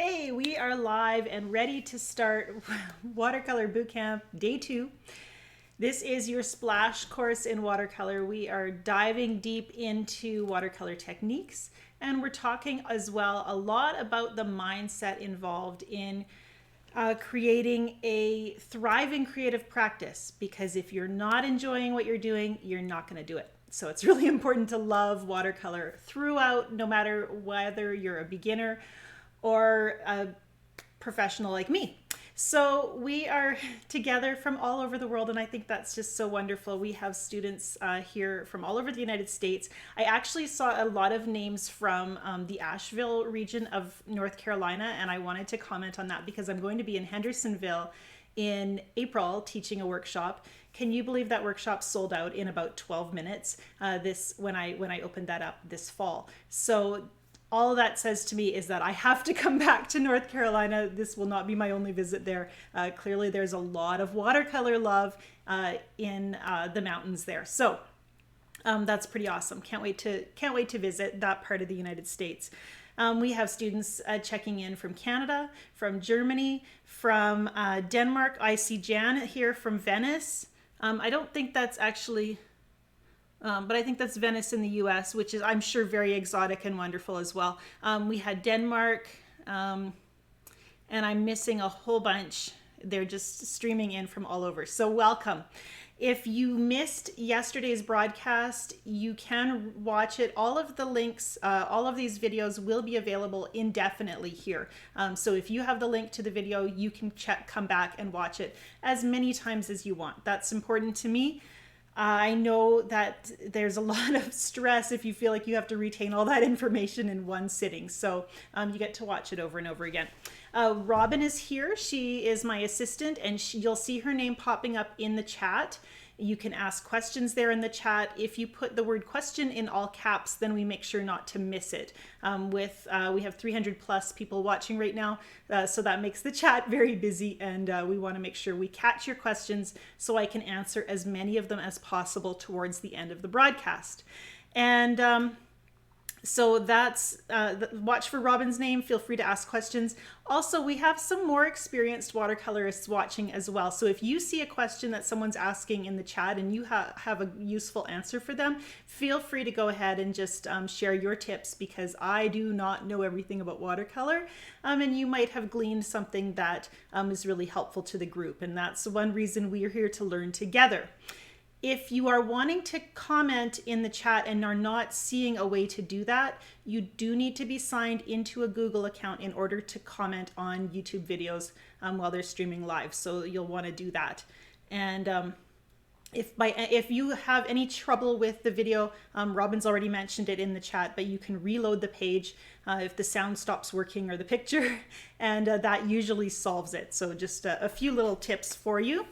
Hey, we are live and ready to start Watercolor Bootcamp Day 2. This is your splash course in watercolor. We are diving deep into watercolor techniques, and we're talking as well a lot about the mindset involved in creating a thriving creative practice, because if you're not enjoying what you're doing, you're not going to do it. So it's really important to love watercolor throughout, no matter whether you're a beginner or a professional like me. So we are together from all over the world, and I think that's just so wonderful. We have students here from all over the United States. I actually saw a lot of names from the Asheville region of North Carolina, and I wanted to comment on that because I'm going to be in Hendersonville in April teaching a workshop. Can you believe that workshop sold out in about 12 minutes when I opened that up this fall? So all that says to me is that I have to come back to North Carolina. This will not be my only visit there. Clearly, there's a lot of watercolor love in the mountains there. So that's pretty awesome. Can't wait to visit that part of the United States. We have students checking in from Canada, from Germany, from Denmark. I see Jan here from Venice. I don't think that's actually... but I think that's Venice in the US, which is, I'm sure, very exotic and wonderful as well. We had Denmark, and I'm missing a whole bunch. They're just streaming in from all over. So welcome. If you missed yesterday's broadcast, you can watch it. All of the links, all of these videos will be available indefinitely here. So if you have the link to the video, you can come back and watch it as many times as you want. That's important to me. I know that there's a lot of stress if you feel like you have to retain all that information in one sitting. So you get to watch it over and over again. Robin is here. She is my assistant, and you'll see her name popping up in the chat. You can ask questions there in the chat. If you put the word question in all caps, then we make sure not to miss it. We have 300 plus people watching right now, so that makes the chat very busy, and we want to make sure we catch your questions so I can answer as many of them as possible towards the end of the broadcast. And so that's, watch for Robin's name. Feel free to ask questions. Also, we have some more experienced watercolorists watching as well. So if you see a question that someone's asking in the chat and you have a useful answer for them, feel free to go ahead and just share your tips, because I do not know everything about watercolor. And you might have gleaned something that is really helpful to the group. And that's one reason we are here to learn together. If you are wanting to comment in the chat and are not seeing a way to do that, you do need to be signed into a Google account in order to comment on YouTube videos while they're streaming live. So you'll want to do that. And if you have any trouble with the video, Robin's already mentioned it in the chat, but you can reload the page if the sound stops working or the picture, and that usually solves it. So just a few little tips for you.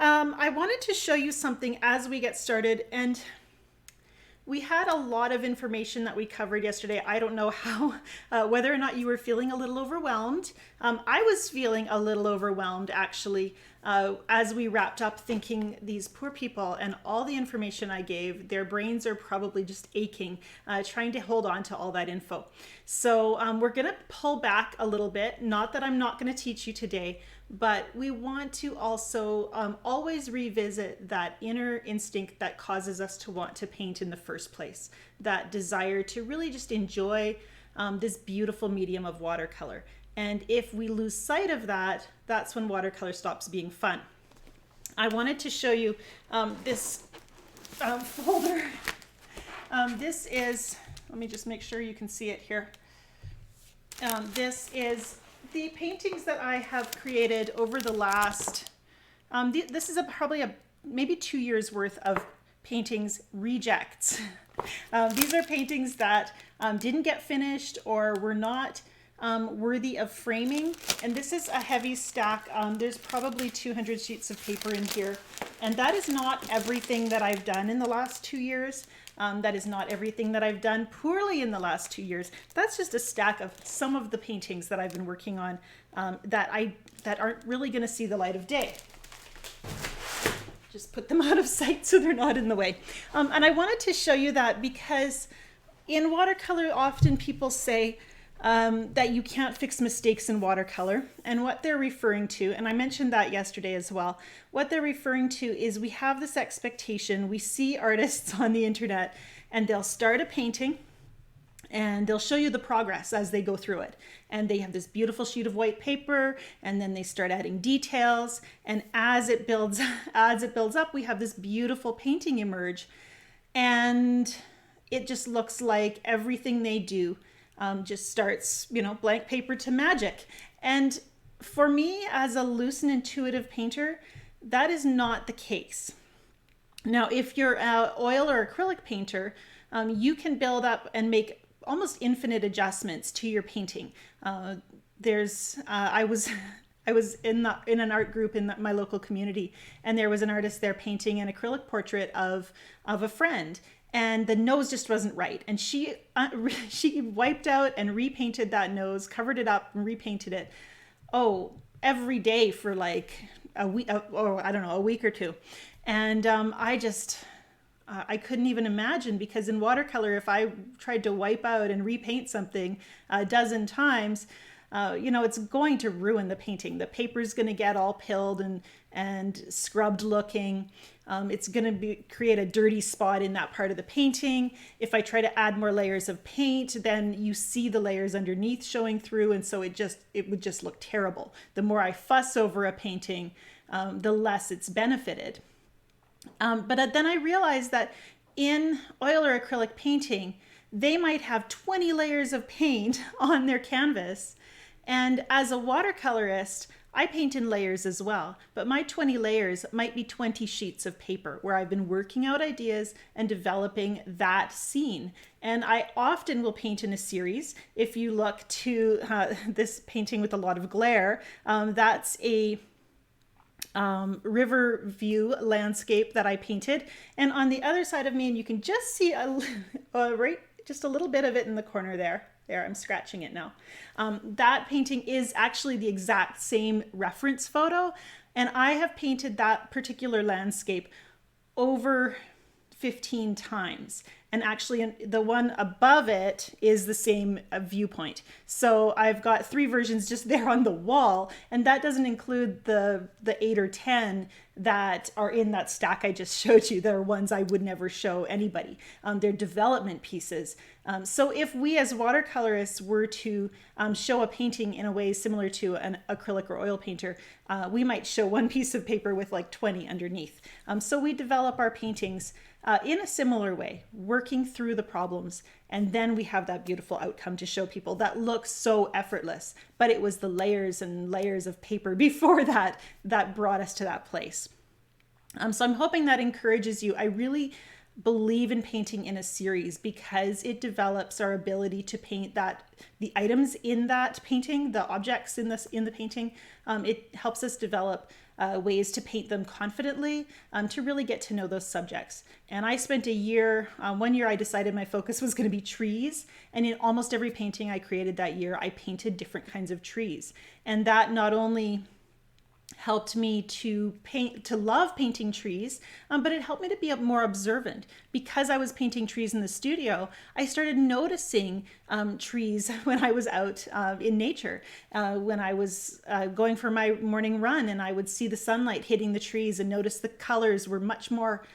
I wanted to show you something as we get started, and we had a lot of information that we covered yesterday. I don't know how, whether or not you were feeling a little overwhelmed. I was feeling a little overwhelmed, actually, as we wrapped up, thinking these poor people and all the information I gave, their brains are probably just aching, trying to hold on to all that info. So we're going to pull back a little bit. Not that I'm not going to teach you today, but we want to also always revisit that inner instinct that causes us to want to paint in the first place, that desire to really just enjoy this beautiful medium of watercolor. And if we lose sight of that, that's when watercolor stops being fun. I wanted to show you this folder. This is, let me just make sure you can see it here. This is the paintings that I have created over the last, this is probably maybe 2 years worth of paintings rejects. These are paintings that didn't get finished or were not worthy of framing. And this is a heavy stack. There's probably 200 sheets of paper in here. And that is not everything that I've done in the last 2 years. That is not everything that I've done poorly in the last 2 years. That's just a stack of some of the paintings that I've been working on that aren't really going to see the light of day. Just put them out of sight so they're not in the way. And I wanted to show you that because in watercolor, often people say, that you can't fix mistakes in watercolor. And what they're referring to, and I mentioned that yesterday as well, what they're referring to is we have this expectation. We see artists on the internet and they'll start a painting and they'll show you the progress as they go through it. And they have this beautiful sheet of white paper, and then they start adding details. And as it builds up, we have this beautiful painting emerge. And it just looks like everything they do just starts, blank paper to magic. And for me, as a loose and intuitive painter, that is not the case. Now, if you're an oil or acrylic painter, you can build up and make almost infinite adjustments to your painting. I was in an art group in my local community, and there was an artist there painting an acrylic portrait of a friend, and the nose just wasn't right. And she wiped out and repainted that nose, covered it up and repainted it. Every day for like a week, a week or two. And I couldn't even imagine, because in watercolor, if I tried to wipe out and repaint something a dozen times, it's going to ruin the painting. The paper's going to get all pilled and scrubbed looking. It's going to create a dirty spot in that part of the painting. If I try to add more layers of paint, then you see the layers underneath showing through, and so it would just look terrible. The more I fuss over a painting, the less it's benefited. But then I realized that in oil or acrylic painting, they might have 20 layers of paint on their canvas. And as a watercolorist, I paint in layers as well, but my 20 layers might be 20 sheets of paper where I've been working out ideas and developing that scene. And I often will paint in a series. If you look to this painting with a lot of glare, that's a river view landscape that I painted. And on the other side of me, and you can just see just a little bit of it in the corner there. There, I'm scratching it now. That painting is actually the exact same reference photo. And I have painted that particular landscape over 15 times. And actually the one above it is the same viewpoint. So I've got 3 versions just there on the wall, and that doesn't include the 8 or 10 that are in that stack I just showed you. They're ones I would never show anybody. They're development pieces. So if we as watercolorists were to show a painting in a way similar to an acrylic or oil painter, we might show one piece of paper with like 20 underneath. So we develop our paintings in a similar way, working through the problems, and then we have that beautiful outcome to show people that looks so effortless. But it was the layers and layers of paper before that brought us to that place. So I'm hoping that encourages you. I really believe in painting in a series because it develops our ability to paint the items in that painting, the objects in the painting. It helps us develop ways to paint them confidently, to really get to know those subjects. And I spent a year, 1 year I decided my focus was going to be trees. And in almost every painting I created that year, I painted different kinds of trees. And that not only helped me to love painting trees, but it helped me to be more observant. Because I was painting trees in the studio, I started noticing trees when I was out in nature. When I was going for my morning run, and I would see the sunlight hitting the trees and notice the colors were much more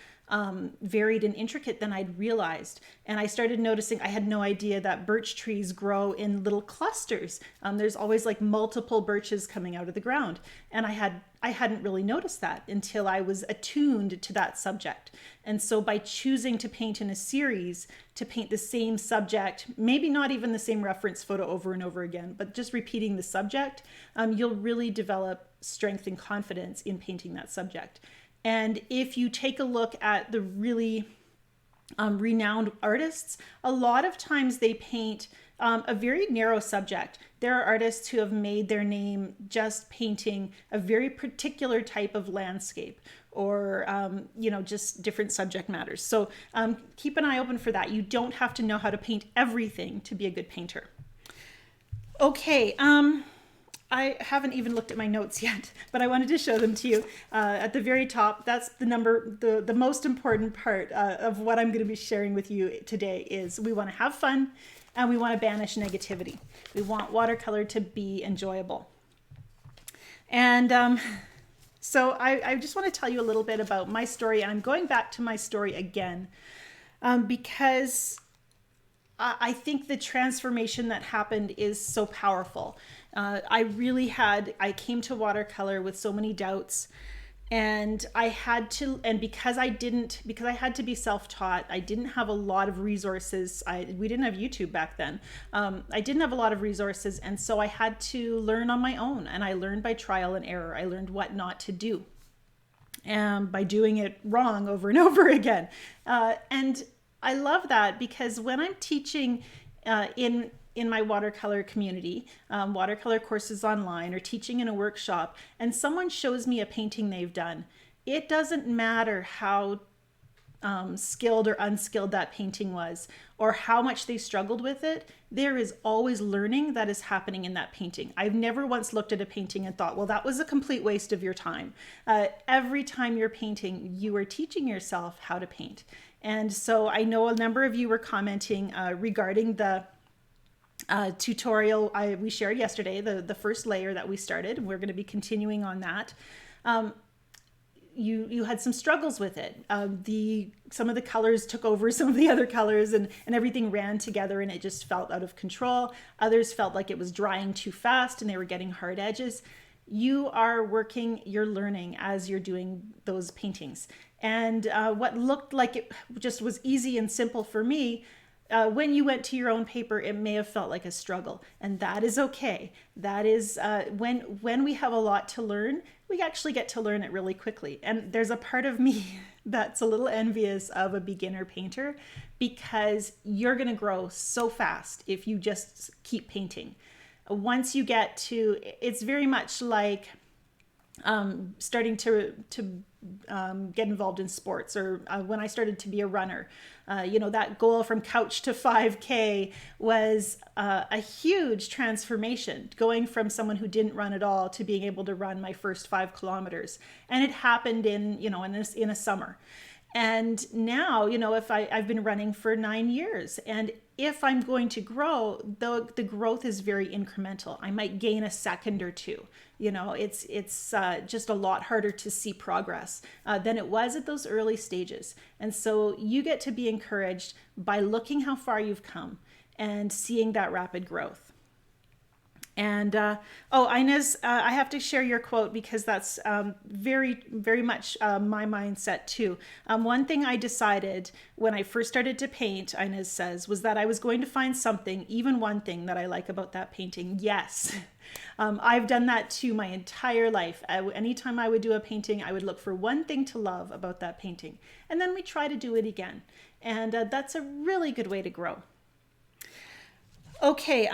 varied and intricate than I'd realized. And I started noticing, I had no idea that birch trees grow in little clusters. There's always like multiple birches coming out of the ground. And I hadn't really noticed that until I was attuned to that subject. And so by choosing to paint in a series, to paint the same subject, maybe not even the same reference photo over and over again, but just repeating the subject, you'll really develop strength and confidence in painting that subject. And if you take a look at the really renowned artists, a lot of times they paint a very narrow subject. There are artists who have made their name just painting a very particular type of landscape, or just different subject matters. So keep an eye open for that. You don't have to know how to paint everything to be a good painter. Okay. I haven't even looked at my notes yet, but I wanted to show them to you. At the very top, that's the most important part of what I'm going to be sharing with you today is we want to have fun, and we want to banish negativity. We want watercolor to be enjoyable. And so I just want to tell you a little bit about my story. And I'm going back to my story again because I think the transformation that happened is so powerful. I came to watercolor with so many doubts, and because I had to be self-taught, I didn't have a lot of resources. We didn't have YouTube back then. I didn't have a lot of resources, and so I had to learn on my own, and I learned by trial and error. I learned what not to do, and by doing it wrong over and over again. And I love that, because when I'm teaching in my watercolor community, watercolor courses online, or teaching in a workshop, and someone shows me a painting they've done, it doesn't matter how skilled or unskilled that painting was, or how much they struggled with it. There is always learning that is happening in that painting. I've never once looked at a painting and thought, well, that was a complete waste of your time. Every time you're painting, you are teaching yourself how to paint. And so I know a number of you were commenting regarding the tutorial we shared yesterday, the first layer that we started. We're going to be continuing on that. You had some struggles with it. Some of the colors took over some of the other colors, and everything ran together, and it just felt out of control. Others felt like it was drying too fast and they were getting hard edges. You are working, you're learning as you're doing those paintings. And what looked like it just was easy and simple for me, when you went to your own paper, it may have felt like a struggle, and that is okay. That is when we have a lot to learn, we actually get to learn it really quickly. And there's a part of me that's a little envious of a beginner painter, because you're going to grow so fast if you just keep painting. Once you get to, it's very much like starting to get involved in sports, or when I started to be a runner. That goal from couch to 5K was a huge transformation, going from someone who didn't run at all to being able to run my first 5 kilometers. And it happened in a summer. And now, if I've been running for 9 years, and if I'm going to grow, the growth is very incremental. I might gain a second or two. It's just a lot harder to see progress than it was at those early stages. And so you get to be encouraged by looking how far you've come and seeing that rapid growth. And Inez, I have to share your quote, because that's very, very much my mindset too. One thing I decided when I first started to paint, Inez says, was that I was going to find something, even one thing, that I like about that painting. Yes, I've done that too my entire life. Anytime I would do a painting, I would look for one thing to love about that painting, and then we try to do it again. And that's a really good way to grow. Okay.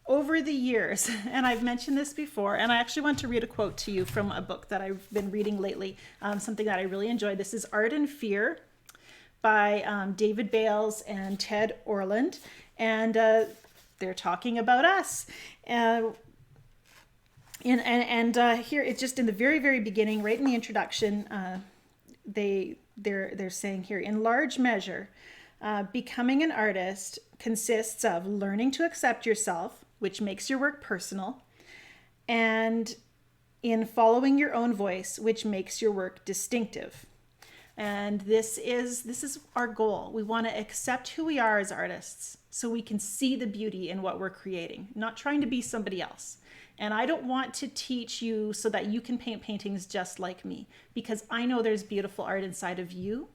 Over the years, and I've mentioned this before, and I actually want to read a quote to you from a book that I've been reading lately, something that I really enjoyed. This is Art and Fear by David Bales and Ted Orland, and they're talking about us. And here, it's just in the very, very beginning, right in the introduction, they're saying here, in large measure, becoming an artist consists of learning to accept yourself, which makes your work personal, and in following your own voice, which makes your work distinctive. And this is our goal. We want to accept who we are as artists so we can see the beauty in what we're creating, not trying to be somebody else. And I don't want to teach you so that you can paint paintings just like me, because I know there's beautiful art inside of you.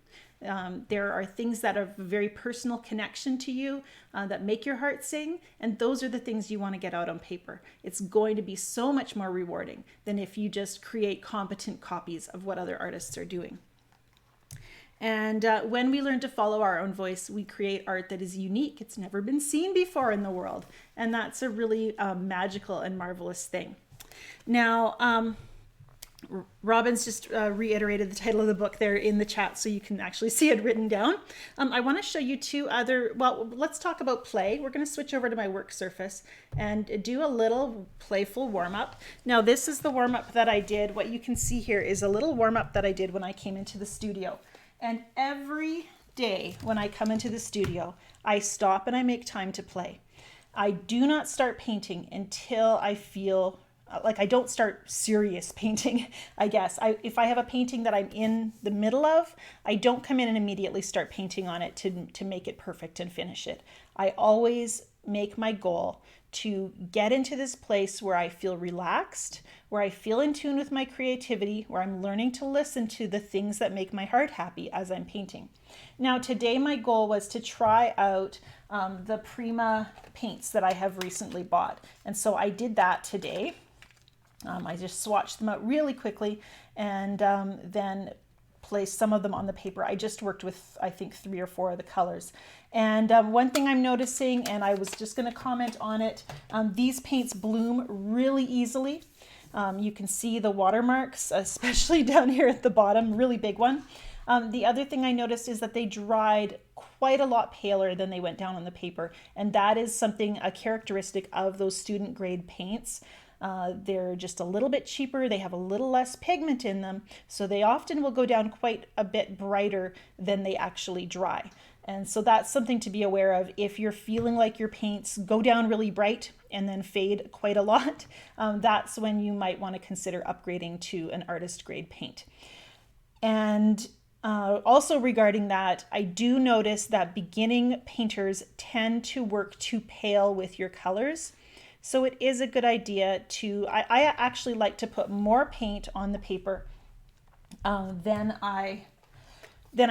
There are things that are a very personal connection to you that make your heart sing, and those are the things you want to get out on paper. It's going to be so much more rewarding than if you just create competent copies of what other artists are doing. And when we learn to follow our own voice, we create art that is unique. It's never been seen before in the world, and that's a really magical and marvelous thing. Now, Robin's just reiterated the title of the book there in the chat, so you can actually see it written down. I want to show you two other, let's talk about play. We're going to switch over to my work surface and do a little playful warm-up. Now, this is the warm-up that I did. What you can see here is a little warm-up that I did when I came into the studio. And every day when I come into the studio, I stop and I make time to play. I do not start painting until I feel like I don't start serious painting, I guess. If I have a painting that I'm in the middle of, I don't come in and immediately start painting on it to make it perfect and finish it. I always make my goal to get into this place where I feel relaxed, where I feel in tune with my creativity, where I'm learning to listen to the things that make my heart happy as I'm painting. Now, today my goal was to try out the Prima paints that I have recently bought. And so I did that today. I just swatched them out really quickly and then placed some of them on the paper. I just worked with, I think, 3 or 4 of the colors. And one thing I'm noticing, and I was just going to comment on it, these paints bloom really easily. You can see the watermarks, especially down here at the bottom, really big one. The other thing I noticed is that they dried quite a lot paler than they went down on the paper. And that is something, a characteristic of those student grade paints. They're just a little bit cheaper. They have a little less pigment in them. So they often will go down quite a bit brighter than they actually dry. And so that's something to be aware of. If you're feeling like your paints go down really bright and then fade quite a lot, that's when you might want to consider upgrading to an artist grade paint. And also regarding that, I do notice that beginning painters tend to work too pale with your colors. So it is a good idea to, I actually like to put more paint on the paper than I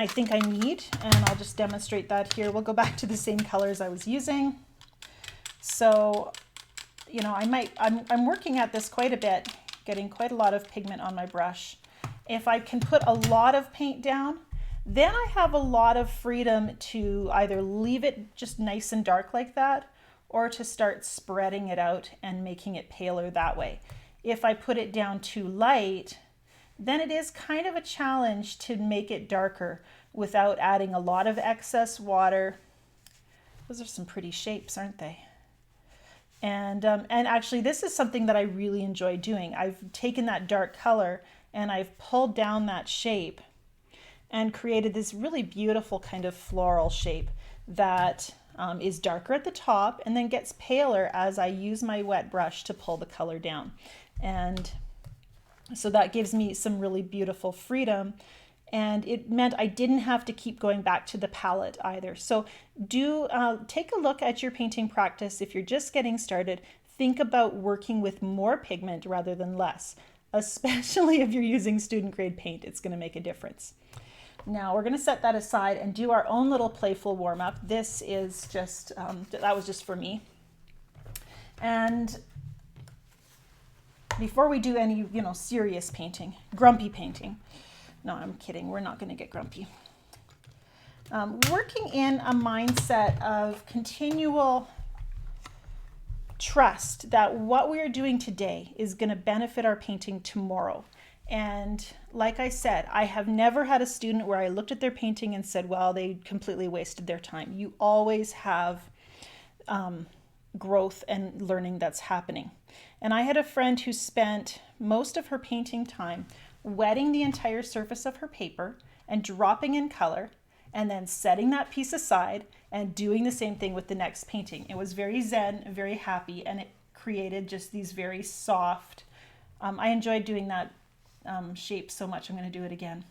think I need. And I'll just demonstrate that here. We'll go back to the same colors I was using. So, you know, I'm working at this quite a bit, getting quite a lot of pigment on my brush. If I can put a lot of paint down, then I have a lot of freedom to either leave it just nice and dark like that, or to start spreading it out and making it paler that way. If I put it down too light, then it is kind of a challenge to make it darker without adding a lot of excess water. Those are some pretty shapes, aren't they? And actually this is something that I really enjoy doing. I've taken that dark color and I've pulled down that shape and created this really beautiful kind of floral shape that is darker at the top and then gets paler as I use my wet brush to pull the color down. And so that gives me some really beautiful freedom. And it meant I didn't have to keep going back to the palette either. So do take a look at your painting practice. If you're just getting started, think about working with more pigment rather than less, especially if you're using student grade paint. It's going to make a difference. Now we're going to set that aside and do our own little playful warm-up. This is just, that was just for me. And before we do any, serious painting, grumpy painting, no, I'm kidding, we're not going to get grumpy. Working in a mindset of continual trust that what we are doing today is going to benefit our painting tomorrow. And like I said, I have never had a student where I looked at their painting and said, well, they completely wasted their time. You always have growth and learning that's happening. And I had a friend who spent most of her painting time wetting the entire surface of her paper and dropping in color and then setting that piece aside and doing the same thing with the next painting. It was very zen, very happy, and it created just these very soft, I enjoyed doing that shape so much. I'm going to do it again.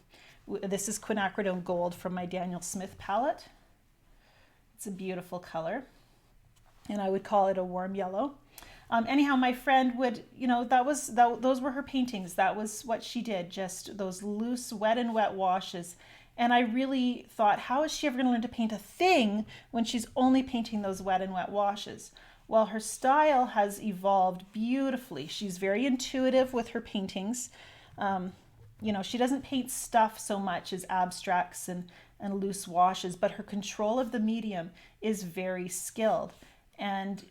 This is quinacridone gold from my Daniel Smith palette. It's a beautiful color, and I would call it a warm yellow. Anyhow, my friend would, those were her paintings. That was what she did, just those loose wet and wet washes. And I really thought, how is she ever going to learn to paint a thing when she's only painting those wet and wet washes? Well, her style has evolved beautifully. She's very intuitive with her paintings. She doesn't paint stuff so much as abstracts and loose washes, but her control of the medium is very skilled. And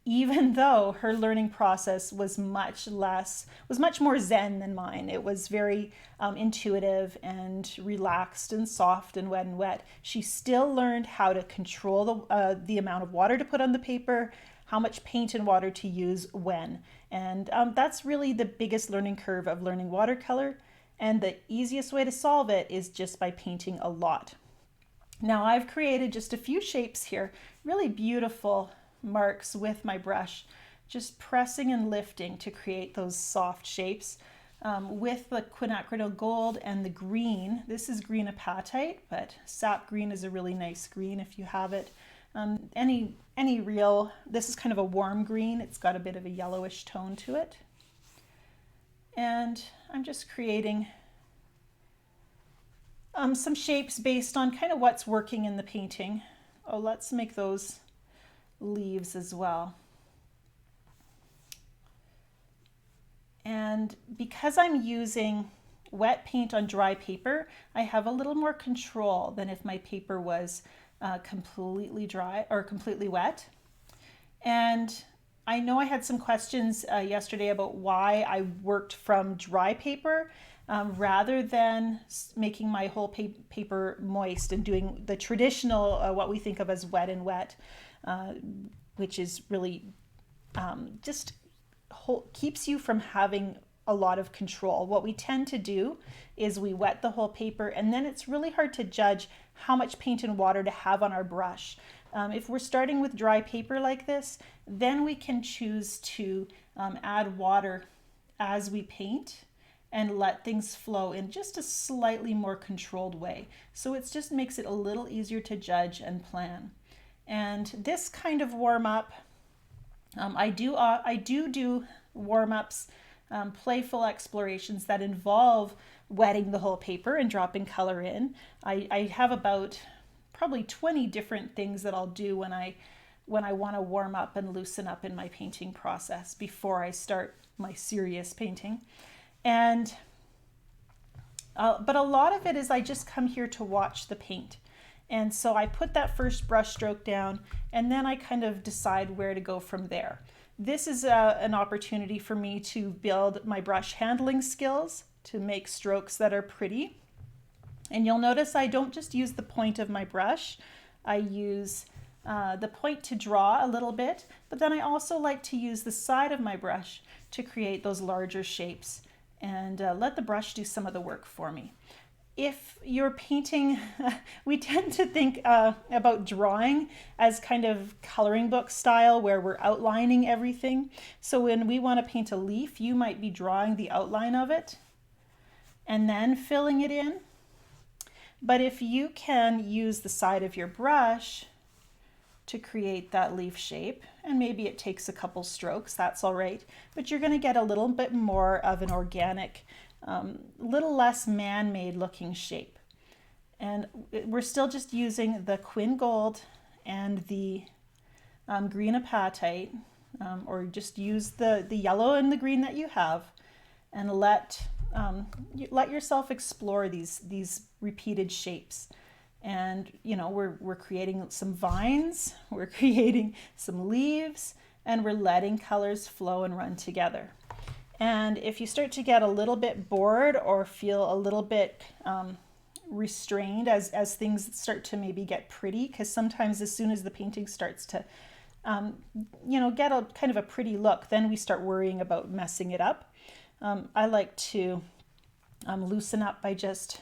even though her learning process was much more zen than mine, it was very intuitive and relaxed and soft and wet, she still learned how to control the amount of water to put on the paper, how much paint and water to use when. And that's really the biggest learning curve of learning watercolor. And the easiest way to solve it is just by painting a lot. Now I've created just a few shapes here, really beautiful marks with my brush, just pressing and lifting to create those soft shapes. With the quinacridone gold and the green. This is green apatite, but sap green is a really nice green if you have it. Any real, this is kind of a warm green. It's got a bit of a yellowish tone to it. And I'm just creating some shapes based on kind of what's working in the painting. Oh, let's make those leaves as well. And because I'm using wet paint on dry paper, I have a little more control than if my paper was completely dry or completely wet. And I know I had some questions yesterday about why I worked from dry paper rather than making my whole paper moist and doing the traditional, what we think of as wet and wet, which is really just keeps you from having a lot of control. What we tend to do is we wet the whole paper, and then it's really hard to judge how much paint and water to have on our brush. If we're starting with dry paper like this, then we can choose to add water as we paint and let things flow in just a slightly more controlled way. So it just makes it a little easier to judge and plan. And this kind of warm up, I do warm-ups, playful explorations that involve wetting the whole paper and dropping color in. I have about probably 20 different things that I'll do when I want to warm up and loosen up in my painting process before I start my serious painting. And but a lot of it is I just come here to watch the paint. And so I put that first brush stroke down, and then I kind of decide where to go from there. This is an opportunity for me to build my brush handling skills, to make strokes that are pretty. And you'll notice I don't just use the point of my brush. I use the point to draw a little bit, but then I also like to use the side of my brush to create those larger shapes and let the brush do some of the work for me. If you're painting, we tend to think about drawing as kind of coloring book style where we're outlining everything. So when we want to paint a leaf, you might be drawing the outline of it and then filling it in. But if you can use the side of your brush to create that leaf shape, and maybe it takes a couple strokes, that's all right, but you're going to get a little bit more of an organic, little less man-made looking shape. And we're still just using the Quin Gold and the green apatite, or just use the yellow and the green that you have, and let yourself explore these repeated shapes. And you know, we're creating some vines, we're creating some leaves, and we're letting colors flow and run together. And if you start to get a little bit bored or feel a little bit restrained as things start to maybe get pretty, because sometimes as soon as the painting starts to get a kind of a pretty look, then we start worrying about messing it up. I like to loosen up by just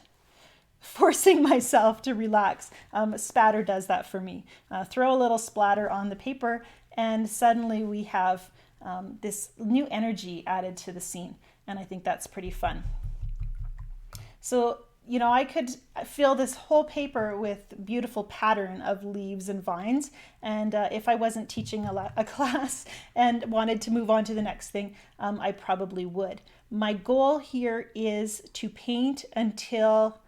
forcing myself to relax. Spatter does that for me. Throw a little splatter on the paper, and suddenly we have this new energy added to the scene, and I think that's pretty fun. So, you know, I could fill this whole paper with beautiful pattern of leaves and vines, and if I wasn't teaching a class and wanted to move on to the next thing, I probably would. My goal here is to paint until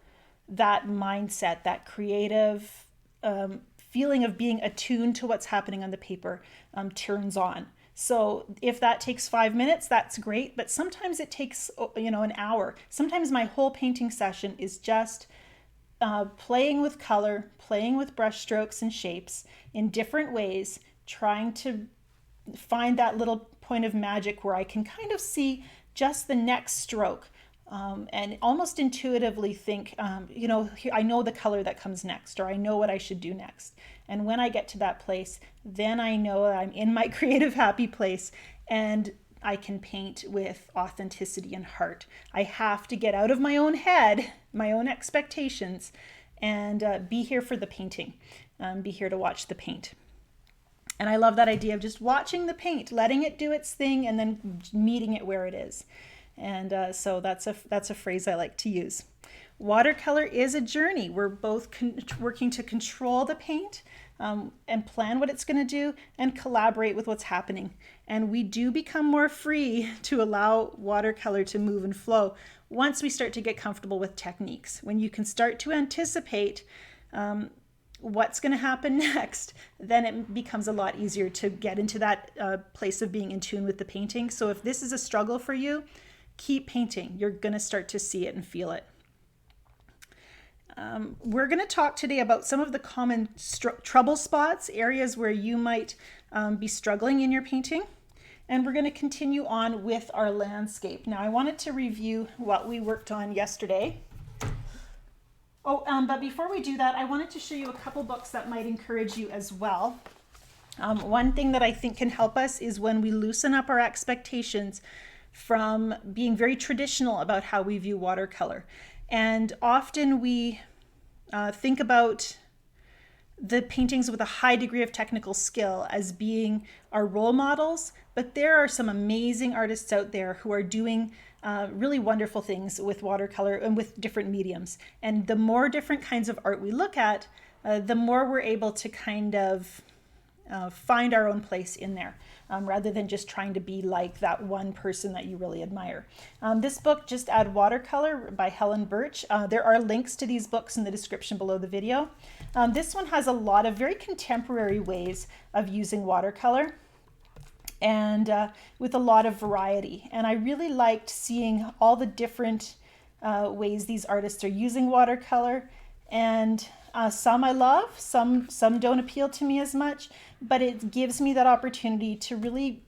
that mindset, that creative feeling of being attuned to what's happening on the paper turns on. So if that takes 5 minutes, that's great. But sometimes it takes, an hour. Sometimes my whole painting session is just playing with color, playing with brush strokes and shapes in different ways, trying to find that little point of magic where I can kind of see just the next stroke. And almost intuitively think, I know the color that comes next, or I know what I should do next. And when I get to that place, then I know that I'm in my creative happy place and I can paint with authenticity and heart. I have to get out of my own head, my own expectations, and be here for the painting. Be here to watch the paint. And I love that idea of just watching the paint, letting it do its thing, and then meeting it where it is. And so that's a phrase I like to use. Watercolor is a journey. We're both working to control the paint and plan what it's going to do and collaborate with what's happening. And we do become more free to allow watercolor to move and flow once we start to get comfortable with techniques. When you can start to anticipate what's going to happen next, then it becomes a lot easier to get into that place of being in tune with the painting. So if this is a struggle for you, keep painting. You're going to start to see it and feel it. We're going to talk today about some of the common trouble spots, areas where you might be struggling in your painting. And we're going to continue on with our landscape. Now, I wanted to review what we worked on yesterday. But before we do that, I wanted to show you a couple books that might encourage you as well. One thing that I think can help us is when we loosen up our expectations from being very traditional about how we view watercolor. And often we think about the paintings with a high degree of technical skill as being our role models, but there are some amazing artists out there who are doing really wonderful things with watercolor and with different mediums. And the more different kinds of art we look at, the more we're able to kind of find our own place in there, rather than just trying to be like that one person that you really admire. This book, Just Add Watercolor by Helen Birch. There are links to these books in the description below the video. This one has a lot of very contemporary ways of using watercolor, and with a lot of variety. And I really liked seeing all the different ways these artists are using watercolor. And some I love, some don't appeal to me as much, but it gives me that opportunity to really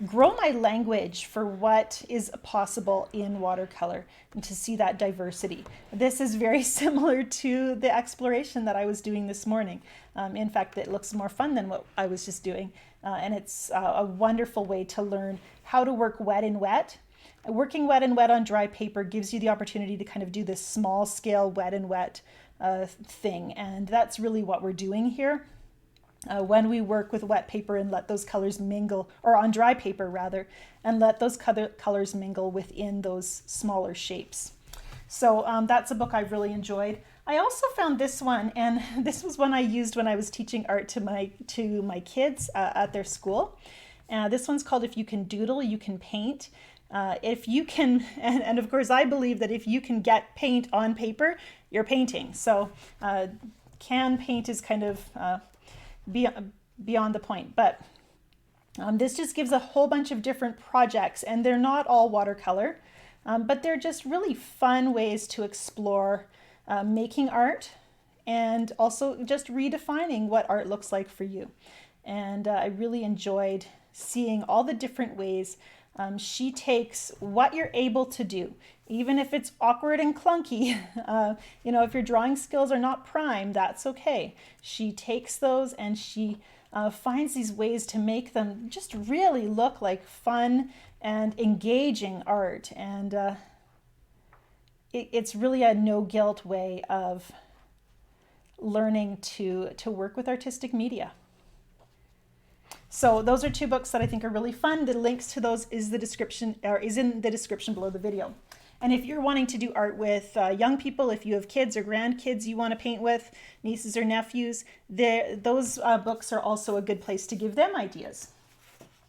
grow my language for what is possible in watercolor and to see that diversity. This is very similar to the exploration that I was doing this morning. In fact, it looks more fun than what I was just doing. And it's a wonderful way to learn how to work wet in wet. Working wet and wet on dry paper gives you the opportunity to kind of do this small scale wet and wet thing. And that's really what we're doing here. When we work with wet paper and let those colors mingle, or on dry paper rather, and let those colors mingle within those smaller shapes. So that's a book I've really enjoyed. I also found this one, and this was one I used when I was teaching art to my kids at their school. This one's called If You Can Doodle, You Can Paint. If you can, and of course I believe that if you can get paint on paper, you're painting. So can paint is kind of beyond the point, but this just gives a whole bunch of different projects, and they're not all watercolor, but they're just really fun ways to explore making art and also just redefining what art looks like for you. And I really enjoyed seeing all the different ways she takes what you're able to do, even if it's awkward and clunky. If your drawing skills are not prime, that's okay. She takes those and she finds these ways to make them just really look like fun and engaging art. And it's really a no guilt way of learning to work with artistic media. So those are two books that I think are really fun. The links to those is in the description below the video. And if you're wanting to do art with young people, if you have kids or grandkids you want to paint with, nieces or nephews, those books are also a good place to give them ideas.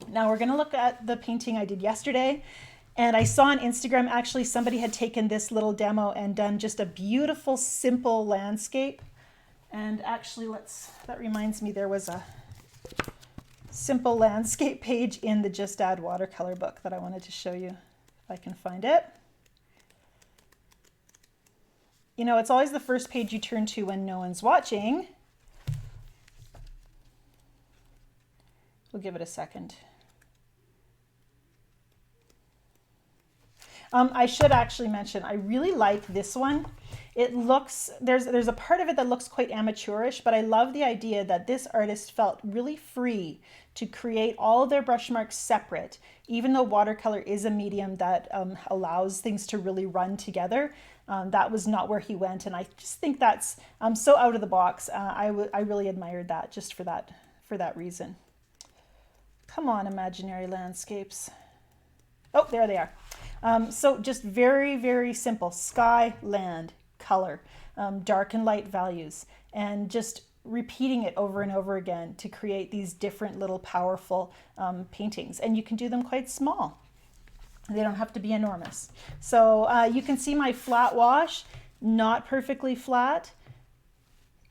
Now we're going to look at the painting I did yesterday. And I saw on Instagram, actually, somebody had taken this little demo and done just a beautiful, simple landscape. And actually, that reminds me, there was a simple landscape page in the Just Add Watercolor book that I wanted to show you, if I can find it. It's always the first page you turn to when no one's watching. We'll give it a second. I should actually mention, I really like this one. It looks, there's a part of it that looks quite amateurish, but I love the idea that this artist felt really free to create all of their brush marks separate, even though watercolor is a medium that allows things to really run together. that was not where he went. And I just think that's so out of the box. I really admired that just for that reason. Come on, imaginary landscapes. Oh, there they are. So just very, very simple. Sky, land, color, dark and light values, and just repeating it over and over again to create these different little powerful paintings. And you can do them quite small. They don't have to be enormous. So you can see my flat wash, not perfectly flat.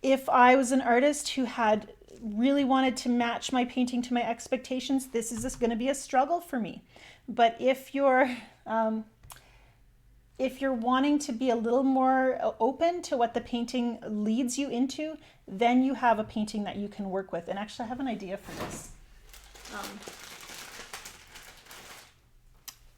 If I was an artist who had really wanted to match my painting to my expectations, this is just going to be a struggle for me. But if you're wanting to be a little more open to what the painting leads you into, then you have a painting that you can work with. And actually, I have an idea for this.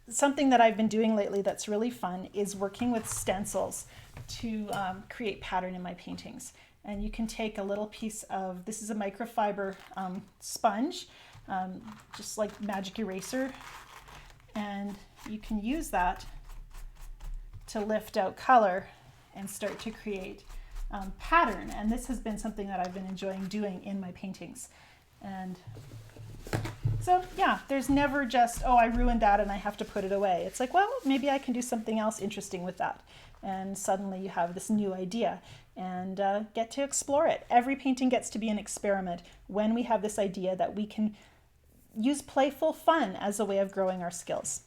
Something that I've been doing lately that's really fun is working with stencils to create pattern in my paintings. And you can take a little piece of, this is a microfiber sponge, just like magic eraser, and you can use that to lift out color and start to create pattern. And this has been something that I've been enjoying doing in my paintings. And so yeah, there's never just, oh, I ruined that and I have to put it away. It's like, well, maybe I can do something else interesting with that. And suddenly you have this new idea and get to explore it. Every painting gets to be an experiment when we have this idea that we can use playful fun as a way of growing our skills.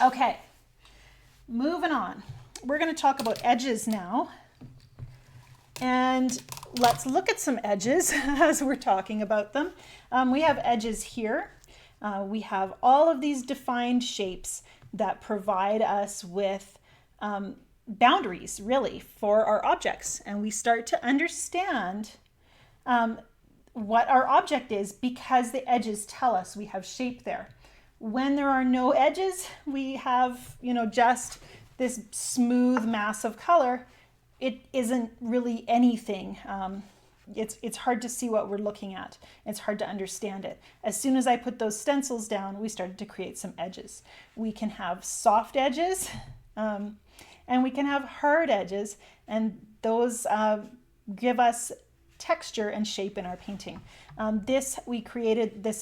Okay, moving on. We're going to talk about edges now. And let's look at some edges as we're talking about them. We have edges here. We have all of these defined shapes that provide us with boundaries, really, for our objects. And we start to understand what our object is because the edges tell us we have shape there. When there are no edges, we have, just this smooth mass of color. It isn't really anything. It's hard to see what we're looking at. It's hard to understand it. As soon as I put those stencils down, we started to create some edges. We can have soft edges, and we can have hard edges, and those give us texture and shape in our painting. This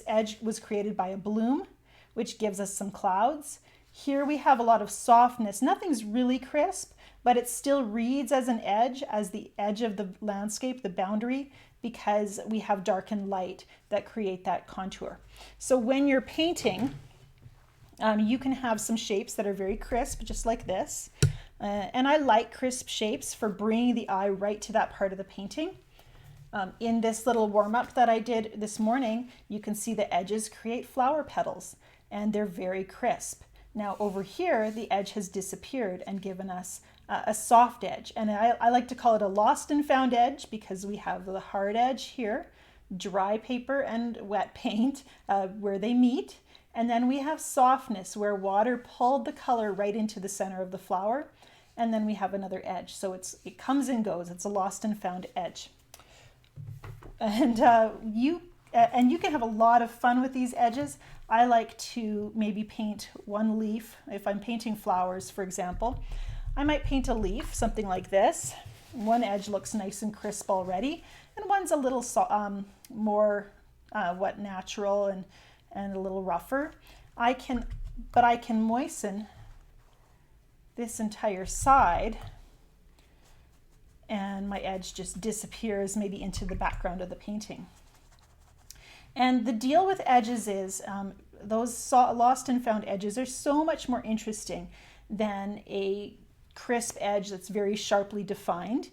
edge was created by a bloom, which gives us some clouds. Here we have a lot of softness. Nothing's really crisp, but it still reads as an edge, as the edge of the landscape, the boundary, because we have dark and light that create that contour. So when you're painting, you can have some shapes that are very crisp, just like this. And I like crisp shapes for bringing the eye right to that part of the painting. In this little warm-up that I did this morning, you can see the edges create flower petals, and they're very crisp. Now over here, the edge has disappeared and given us a soft edge. And I like to call it a lost and found edge because we have the hard edge here, dry paper and wet paint where they meet. And then we have softness where water pulled the color right into the center of the flower. And then we have another edge. So it comes and goes. It's a lost and found edge. And you can have a lot of fun with these edges. I like to maybe paint one leaf. If I'm painting flowers, for example, I might paint a leaf, something like this. One edge looks nice and crisp already, and one's a little more natural and a little rougher. But I can moisten this entire side, and my edge just disappears maybe into the background of the painting. And the deal with edges is those lost and found edges are so much more interesting than a crisp edge that's very sharply defined.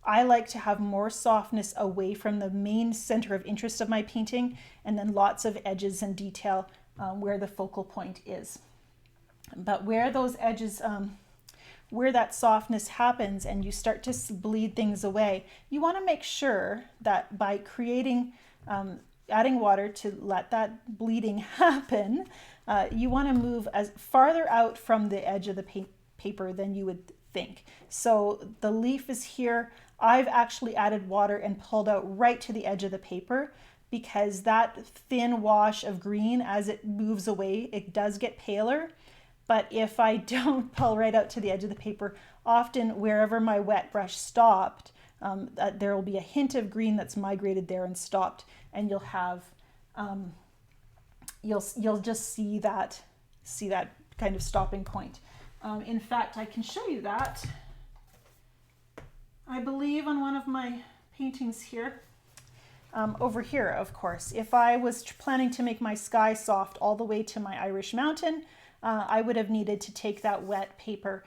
I like to have more softness away from the main center of interest of my painting, and then lots of edges and detail where the focal point is. But where those edges, where that softness happens and you start to bleed things away, you want to make sure that by creating adding water to let that bleeding happen, you want to move as farther out from the edge of the paper than you would think. So the leaf is here. I've actually added water and pulled out right to the edge of the paper because that thin wash of green, as it moves away, it does get paler. But if I don't pull right out to the edge of the paper, often wherever my wet brush stopped, there will be a hint of green that's migrated there and stopped, and you'll have you'll just see that kind of stopping point. In fact, I can show you that. I believe on one of my paintings here, over here, of course, if I was planning to make my sky soft all the way to my Irish mountain, I would have needed to take that wet paper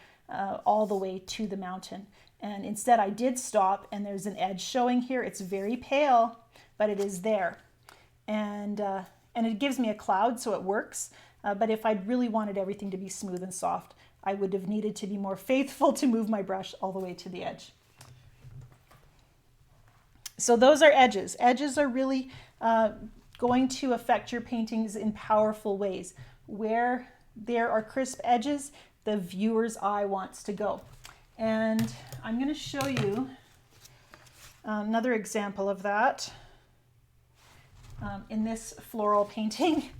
all the way to the mountain. And instead I did stop, and there's an edge showing here. It's very pale, but it is there. And it gives me a cloud, so it works. But if I'd really wanted everything to be smooth and soft, I would have needed to be more faithful to move my brush all the way to the edge. So those are edges. Edges are really going to affect your paintings in powerful ways. Where there are crisp edges, the viewer's eye wants to go. And I'm going to show you another example of that in this floral painting.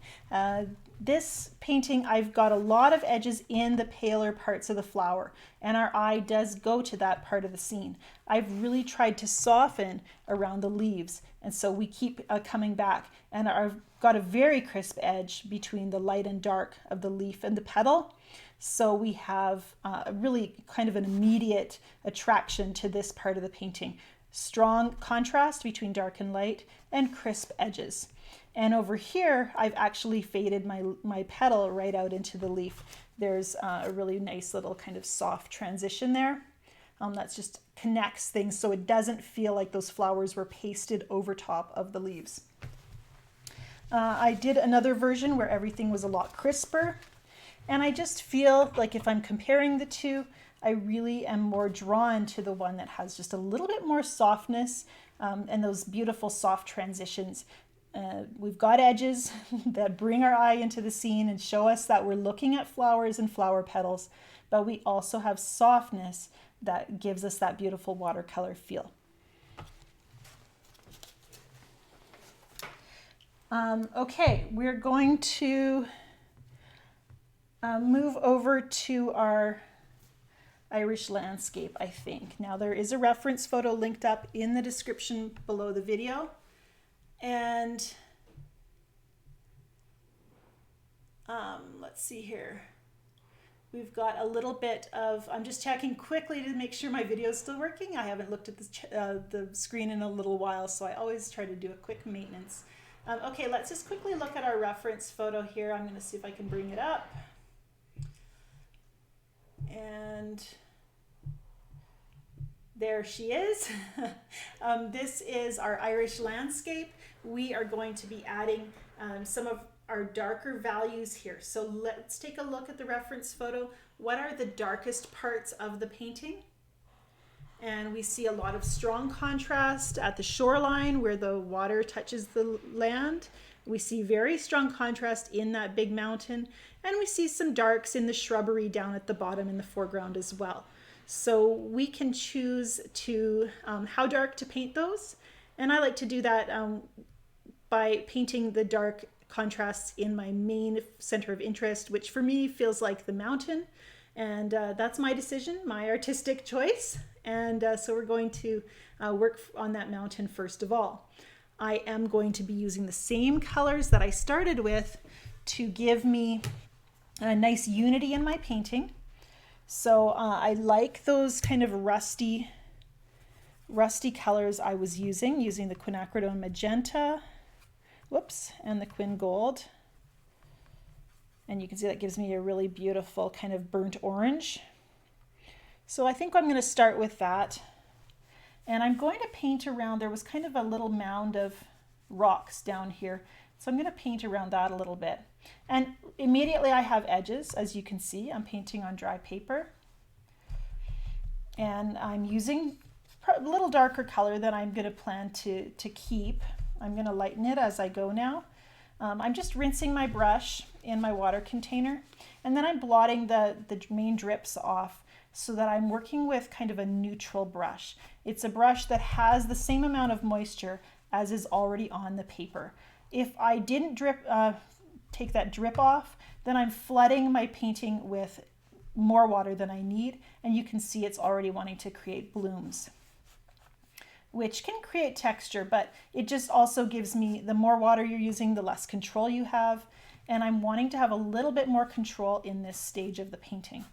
This painting, I've got a lot of edges in the paler parts of the flower, and our eye does go to that part of the scene. I've really tried to soften around the leaves, and so we keep coming back, and I've got a very crisp edge between the light and dark of the leaf and the petal. So we have a really kind of an immediate attraction to this part of the painting. Strong contrast between dark and light, and crisp edges. And over here, I've actually faded my petal right out into the leaf. There's a really nice little kind of soft transition there. That just connects things so it doesn't feel like those flowers were pasted over top of the leaves. I did another version where everything was a lot crisper. And I just feel like if I'm comparing the two, I really am more drawn to the one that has just a little bit more softness and those beautiful soft transitions. We've got edges that bring our eye into the scene and show us that we're looking at flowers and flower petals, but we also have softness that gives us that beautiful watercolor feel. Okay, we're going to move over to our Irish landscape, I think. Now there is a reference photo linked up in the description below the video. And let's see here. We've got a little bit of, I'm just checking quickly to make sure my video is still working. I haven't looked at the screen in a little while, so I always try to do a quick maintenance. Okay, let's just quickly look at our reference photo here. I'm going to see if I can bring it up. And there she is. This is our Irish landscape. We are going to be adding some of our darker values here. So let's take a look at the reference photo. What are the darkest parts of the painting? And we see a lot of strong contrast at the shoreline where the water touches the land. We see very strong contrast in that big mountain, and we see some darks in the shrubbery down at the bottom in the foreground as well. So we can choose to how dark to paint those, and I like to do that by painting the dark contrasts in my main center of interest, which for me feels like the mountain, and that's my decision, my artistic choice. And so we're going to work on that mountain first of all. I am going to be using the same colors that I started with to give me a nice unity in my painting. So I like those kind of rusty colors I was using the quinacridone magenta, and the quin gold. And you can see that gives me a really beautiful kind of burnt orange. So I think I'm going to start with that. And I'm going to paint around, there was kind of a little mound of rocks down here. So I'm going to paint around that a little bit. And immediately I have edges, as you can see. I'm painting on dry paper. And I'm using a little darker color that I'm going to plan to keep. I'm going to lighten it as I go now. I'm just rinsing my brush in my water container. And then I'm blotting the main drips off so that I'm working with kind of a neutral brush. It's a brush that has the same amount of moisture as is already on the paper. If I didn't take that drip off, then I'm flooding my painting with more water than I need, and you can see it's already wanting to create blooms, which can create texture, but it just also gives me, the more water you're using, the less control you have, and I'm wanting to have a little bit more control in this stage of the painting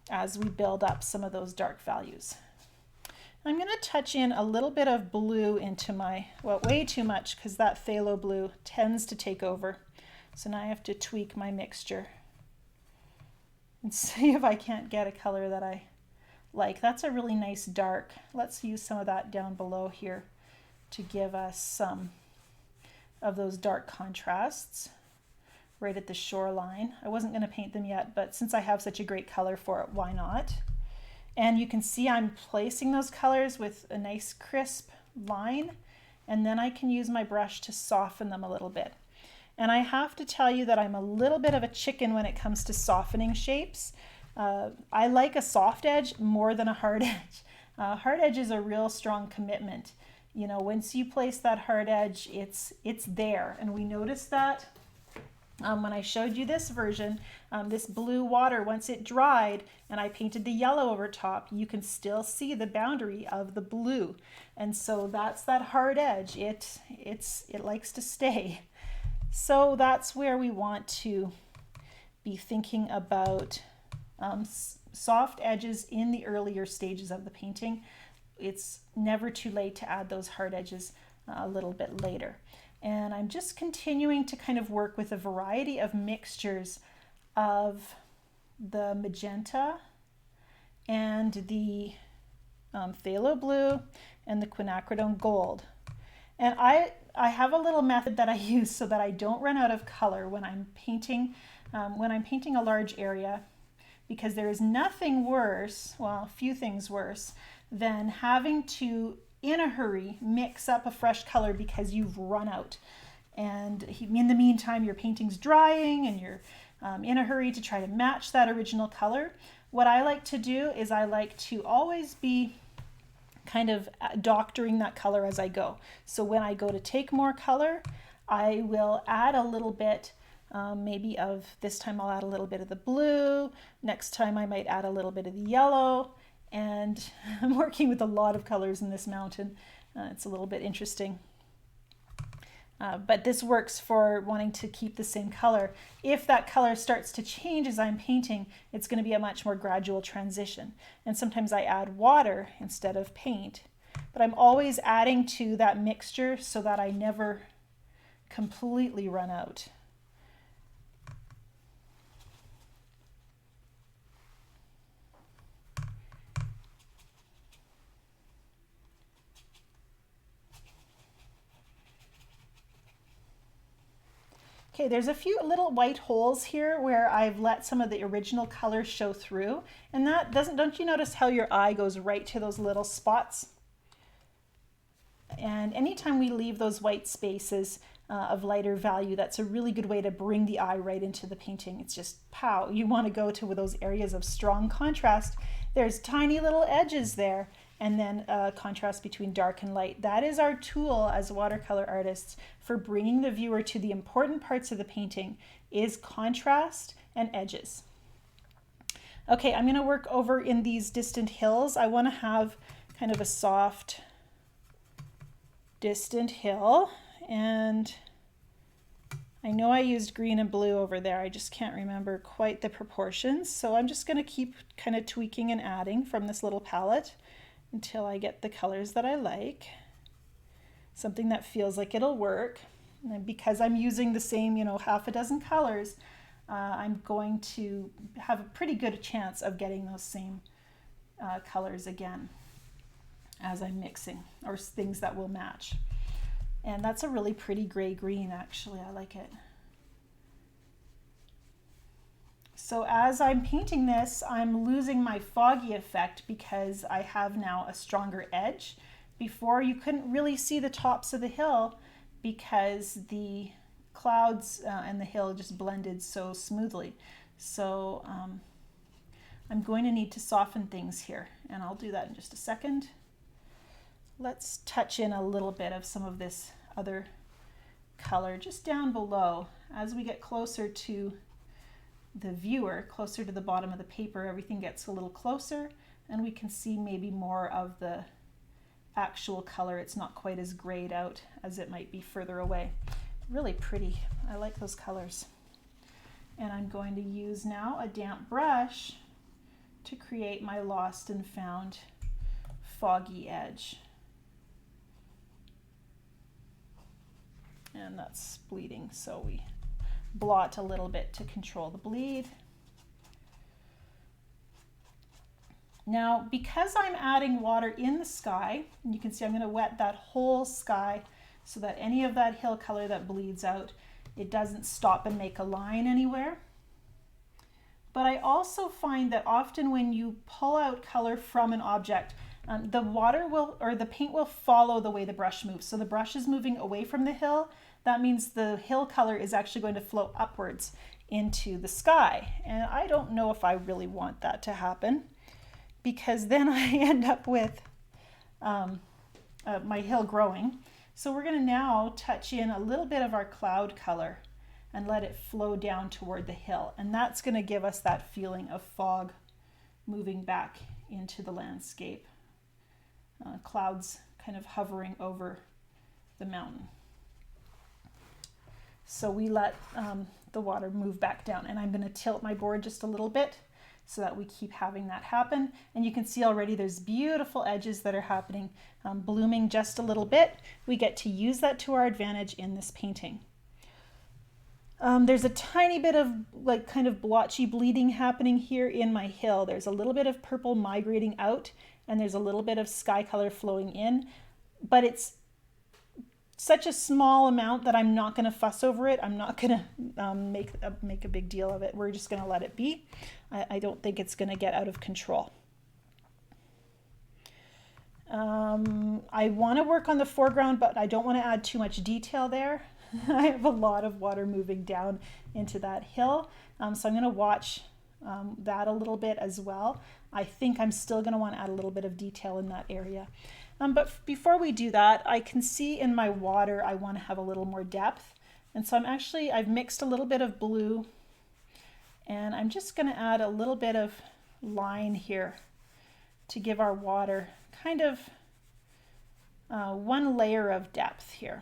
as we build up some of those dark values. I'm going to touch in a little bit of blue into my, well, way too much, because that phthalo blue tends to take over. So now I have to tweak my mixture and see if I can't get a color that I like. That's a really nice dark. Let's use some of that down below here to give us some of those dark contrasts right at the shoreline. I wasn't going to paint them yet, but since I have such a great color for it, why not? And you can see I'm placing those colors with a nice crisp line, and then I can use my brush to soften them a little bit. And I have to tell you that I'm a little bit of a chicken when it comes to softening shapes. I like a soft edge more than a hard edge. Hard edge is a real strong commitment. You know, once you place that hard edge, it's there. And we noticed that when I showed you this version, this blue water, once it dried and I painted the yellow over top, you can still see the boundary of the blue. And so that's that hard edge. It likes to stay. So that's where we want to be thinking about soft edges in the earlier stages of the painting. It's never too late to add those hard edges a little bit later. And I'm just continuing to kind of work with a variety of mixtures of the magenta and the phthalo blue and the quinacridone gold. And I have a little method that I use so that I don't run out of color when I'm painting a large area, because there is nothing worse, well, a few things worse, than having to, in a hurry, mix up a fresh color because you've run out. And in the meantime, your painting's drying and you're in a hurry to try to match that original color. What I like to do is I like to always be kind of doctoring that color as I go. So when I go to take more color, I will add a little bit, maybe of, this time I'll add a little bit of the blue, next time I might add a little bit of the yellow, and I'm working with a lot of colors in this mountain. It's a little bit interesting. But this works for wanting to keep the same color. If that color starts to change as I'm painting, it's going to be a much more gradual transition. And sometimes I add water instead of paint. But I'm always adding to that mixture so that I never completely run out. Okay, there's a few little white holes here where I've let some of the original color show through, and that don't you notice how your eye goes right to those little spots? And anytime we leave those white spaces of lighter value, that's a really good way to bring the eye right into the painting. It's just pow, you want to go to those areas of strong contrast. There's tiny little edges there, and then contrast between dark and light. That is our tool as watercolor artists for bringing the viewer to the important parts of the painting, is contrast and edges. Okay, I'm going to work over in these distant hills. I want to have kind of a soft distant hill, and I know I used green and blue over there. I just can't remember quite the proportions, so I'm just going to keep kind of tweaking and adding from this little palette until I get the colors that I like, something that feels like it'll work. And because I'm using the same, half a dozen colors, I'm going to have a pretty good chance of getting those same colors again as I'm mixing, or things that will match. And that's a really pretty gray-green, actually. I like it. So as I'm painting this, I'm losing my foggy effect because I have now a stronger edge. Before, you couldn't really see the tops of the hill because the clouds and the hill just blended so smoothly. So I'm going to need to soften things here, and I'll do that in just a second. Let's touch in a little bit of some of this other color just down below. As we get closer to the viewer, closer to the bottom of the paper, everything gets a little closer and we can see maybe more of the actual color. It's not quite as grayed out as it might be further away. Really pretty. I like those colors. And I'm going to use now a damp brush to create my lost and found foggy edge. And that's bleeding, so we blot a little bit to control the bleed. Now, because I'm adding water in the sky, and you can see I'm going to wet that whole sky so that any of that hill color that bleeds out, it doesn't stop and make a line anywhere. But I also find that often when you pull out color from an object, the water will, or the paint will follow the way the brush moves. So the brush is moving away from the hill. That means the hill color is actually going to flow upwards into the sky. And I don't know if I really want that to happen, because then I end up with my hill growing. So we're going to now touch in a little bit of our cloud color and let it flow down toward the hill. And that's going to give us that feeling of fog moving back into the landscape. Clouds kind of hovering over the mountain. So we let the water move back down, and I'm going to tilt my board just a little bit so that we keep having that happen. And you can see already there's beautiful edges that are happening, blooming just a little bit. We get to use that to our advantage in this painting. There's a tiny bit of like kind of blotchy bleeding happening here in my hill. There's a little bit of purple migrating out, and there's a little bit of sky color flowing in, but it's such a small amount that I'm not going to fuss over it. I'm not going to make a big deal of it. We're just going to let it be. I don't think it's going to get out of control. I want to work on the foreground, but I don't want to add too much detail there. I have a lot of water moving down into that hill, so I'm going to watch that a little bit as well. I think I'm still going to want to add a little bit of detail in that area. But before we do that, I can see in my water I want to have a little more depth. And so I've mixed a little bit of blue, and I'm just going to add a little bit of line here to give our water kind of one layer of depth here.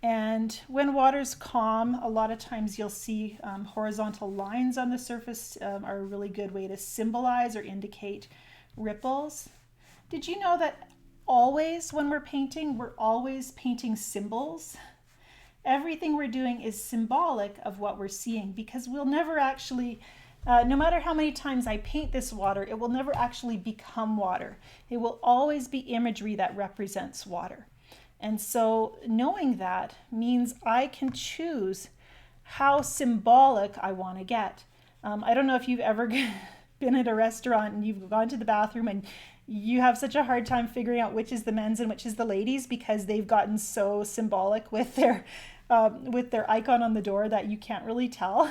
And when water's calm, a lot of times you'll see horizontal lines on the surface are a really good way to symbolize or indicate ripples. Did you know that always when we're always painting symbols? Everything we're doing is symbolic of what we're seeing, because we'll never actually, no matter how many times I paint this water, it will never actually become water. It will always be imagery that represents water. And so knowing that means I can choose how symbolic I want to get. I don't know if you've ever been at a restaurant and you've gone to the bathroom and you have such a hard time figuring out which is the men's and which is the ladies, because they've gotten so symbolic with their icon on the door that you can't really tell.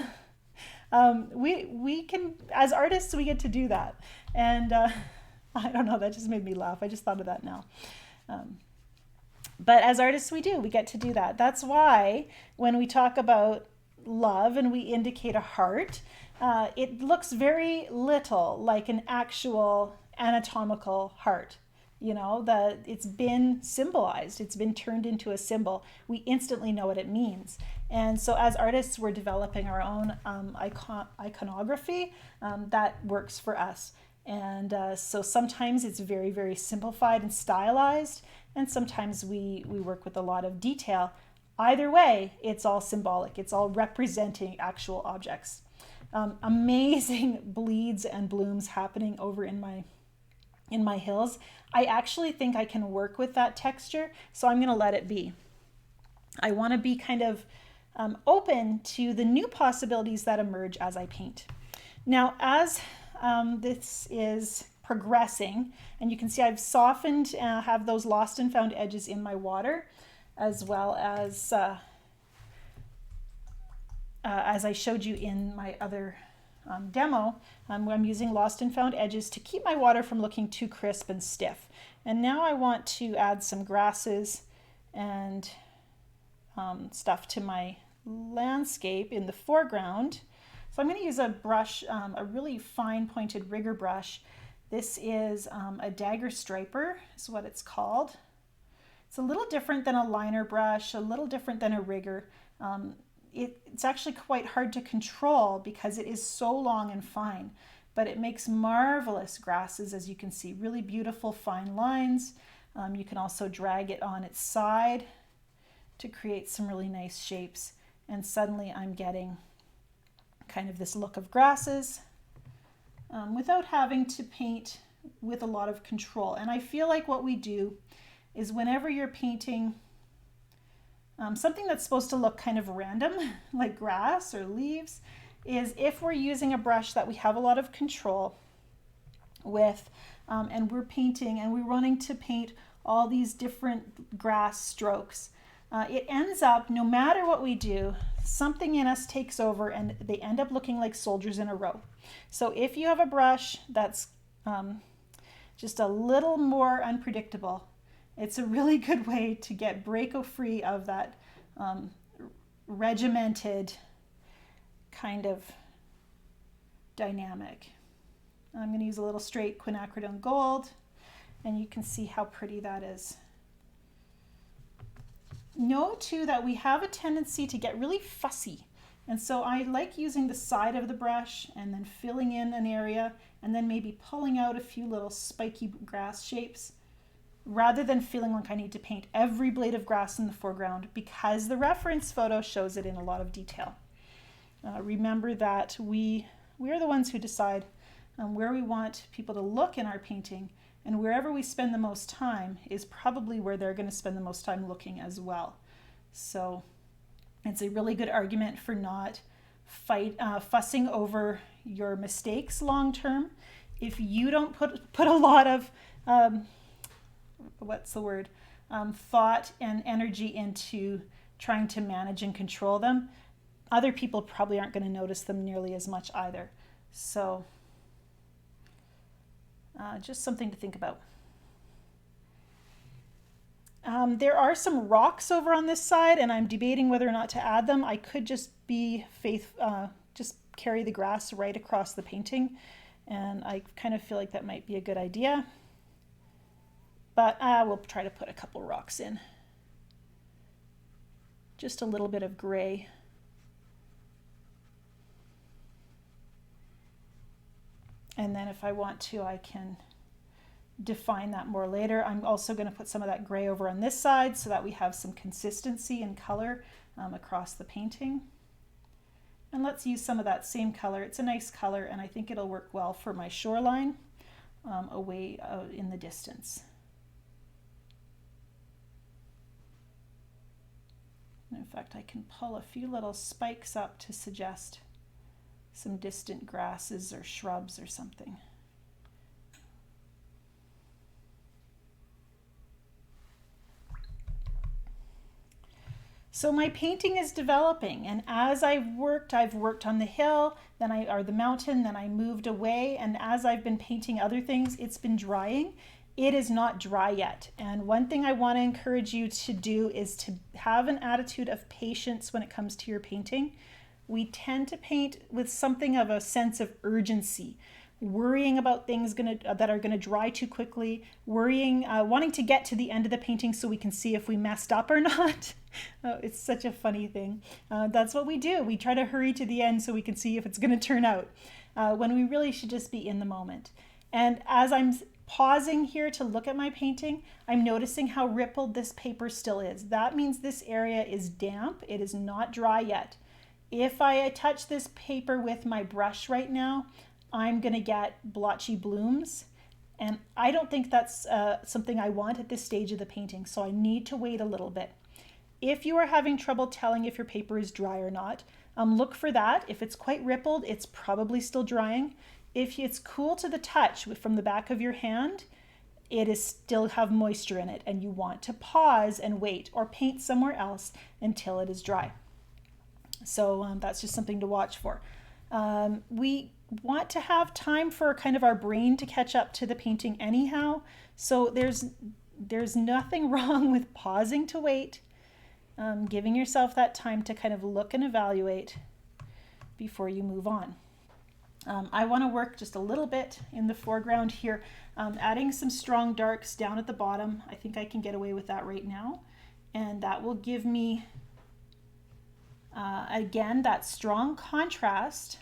We can, as artists, we get to do that. And I don't know, that just made me laugh. I just thought of that now. But as artists, we get to do that. That's why when we talk about love and we indicate a heart, it looks very little like an actual anatomical heart. You know, it's been symbolized, it's been turned into a symbol. We instantly know what it means. And so as artists, we're developing our own iconography that works for us. And so sometimes it's very, very simplified and stylized, and sometimes we work with a lot of detail. Either way, it's all symbolic. It's all representing actual objects. Amazing bleeds and blooms happening over in my hills. I actually think I can work with that texture, so I'm going to let it be. I want to be kind of open to the new possibilities that emerge as I paint. Now, as this is progressing, and you can see I've softened, have those lost and found edges in my water, as well as I showed you in my other demo, I'm using lost and found edges to keep my water from looking too crisp and stiff. And now I want to add some grasses and stuff to my landscape in the foreground. So I'm going to use a brush, a really fine pointed rigger brush. This is a dagger striper is what it's called. It's a little different than a liner brush, a little different than a rigger. It's actually quite hard to control because it is so long and fine, but it makes marvelous grasses, as you can see, really beautiful fine lines. You can also drag it on its side to create some really nice shapes. And suddenly I'm getting kind of this look of grasses without having to paint with a lot of control. And I feel like what we do is whenever you're painting something that's supposed to look kind of random, like grass or leaves, is if we're using a brush that we have a lot of control with, and we're painting and we're wanting to paint all these different grass strokes, it ends up, no matter what we do, something in us takes over and they end up looking like soldiers in a row. So if you have a brush that's just a little more unpredictable, it's a really good way to get break-free of that regimented kind of dynamic. I'm going to use a little straight quinacridone gold, and you can see how pretty that is. Know too that we have a tendency to get really fussy, and so I like using the side of the brush and then filling in an area and then maybe pulling out a few little spiky grass shapes, rather than feeling like I need to paint every blade of grass in the foreground, because the reference photo shows it in a lot of detail. Remember that we are the ones who decide where we want people to look in our painting, and wherever we spend the most time is probably where they're going to spend the most time looking as well. So it's a really good argument for not fussing over your mistakes long term. If you don't put a lot of thought and energy into trying to manage and control them, other people probably aren't going to notice them nearly as much either. So just something to think about. There are some rocks over on this side, and I'm debating whether or not to add them. I could just just carry the grass right across the painting, and I kind of feel like that might be a good idea. But we'll try to put a couple rocks in. Just a little bit of gray. And then if I want to, I can define that more later. I'm also going to put some of that gray over on this side so that we have some consistency in color across the painting. And let's use some of that same color. It's a nice color, and I think it'll work well for my shoreline away out in the distance. In fact, I can pull a few little spikes up to suggest some distant grasses or shrubs or something. So my painting is developing, and as I've worked on the hill, or the mountain, then I moved away, and as I've been painting other things, it's been drying. It is not dry yet. And one thing I want to encourage you to do is to have an attitude of patience when it comes to your painting. We tend to paint with something of a sense of urgency, worrying about things that are going to dry too quickly, wanting to get to the end of the painting so we can see if we messed up or not. It's such a funny thing. That's what we do. We try to hurry to the end so we can see if it's going to turn out, when we really should just be in the moment. And as I'm pausing here to look at my painting, I'm noticing how rippled this paper still is. That means this area is damp. It is not dry yet. If I touch this paper with my brush right now, I'm going to get blotchy blooms, and I don't think that's something I want at this stage of the painting, so I need to wait a little bit. If you are having trouble telling if your paper is dry or not, look for that. If it's quite rippled, it's probably still drying. If it's cool to the touch from the back of your hand, it is still have moisture in it, and you want to pause and wait or paint somewhere else until it is dry. So that's just something to watch for. We want to have time for kind of our brain to catch up to the painting anyhow. So there's nothing wrong with pausing to wait giving yourself that time to kind of look and evaluate before you move on. I want to work just a little bit in the foreground here, adding some strong darks down at the bottom. I think I can get away with that right now. And that will give me, again, that strong contrast.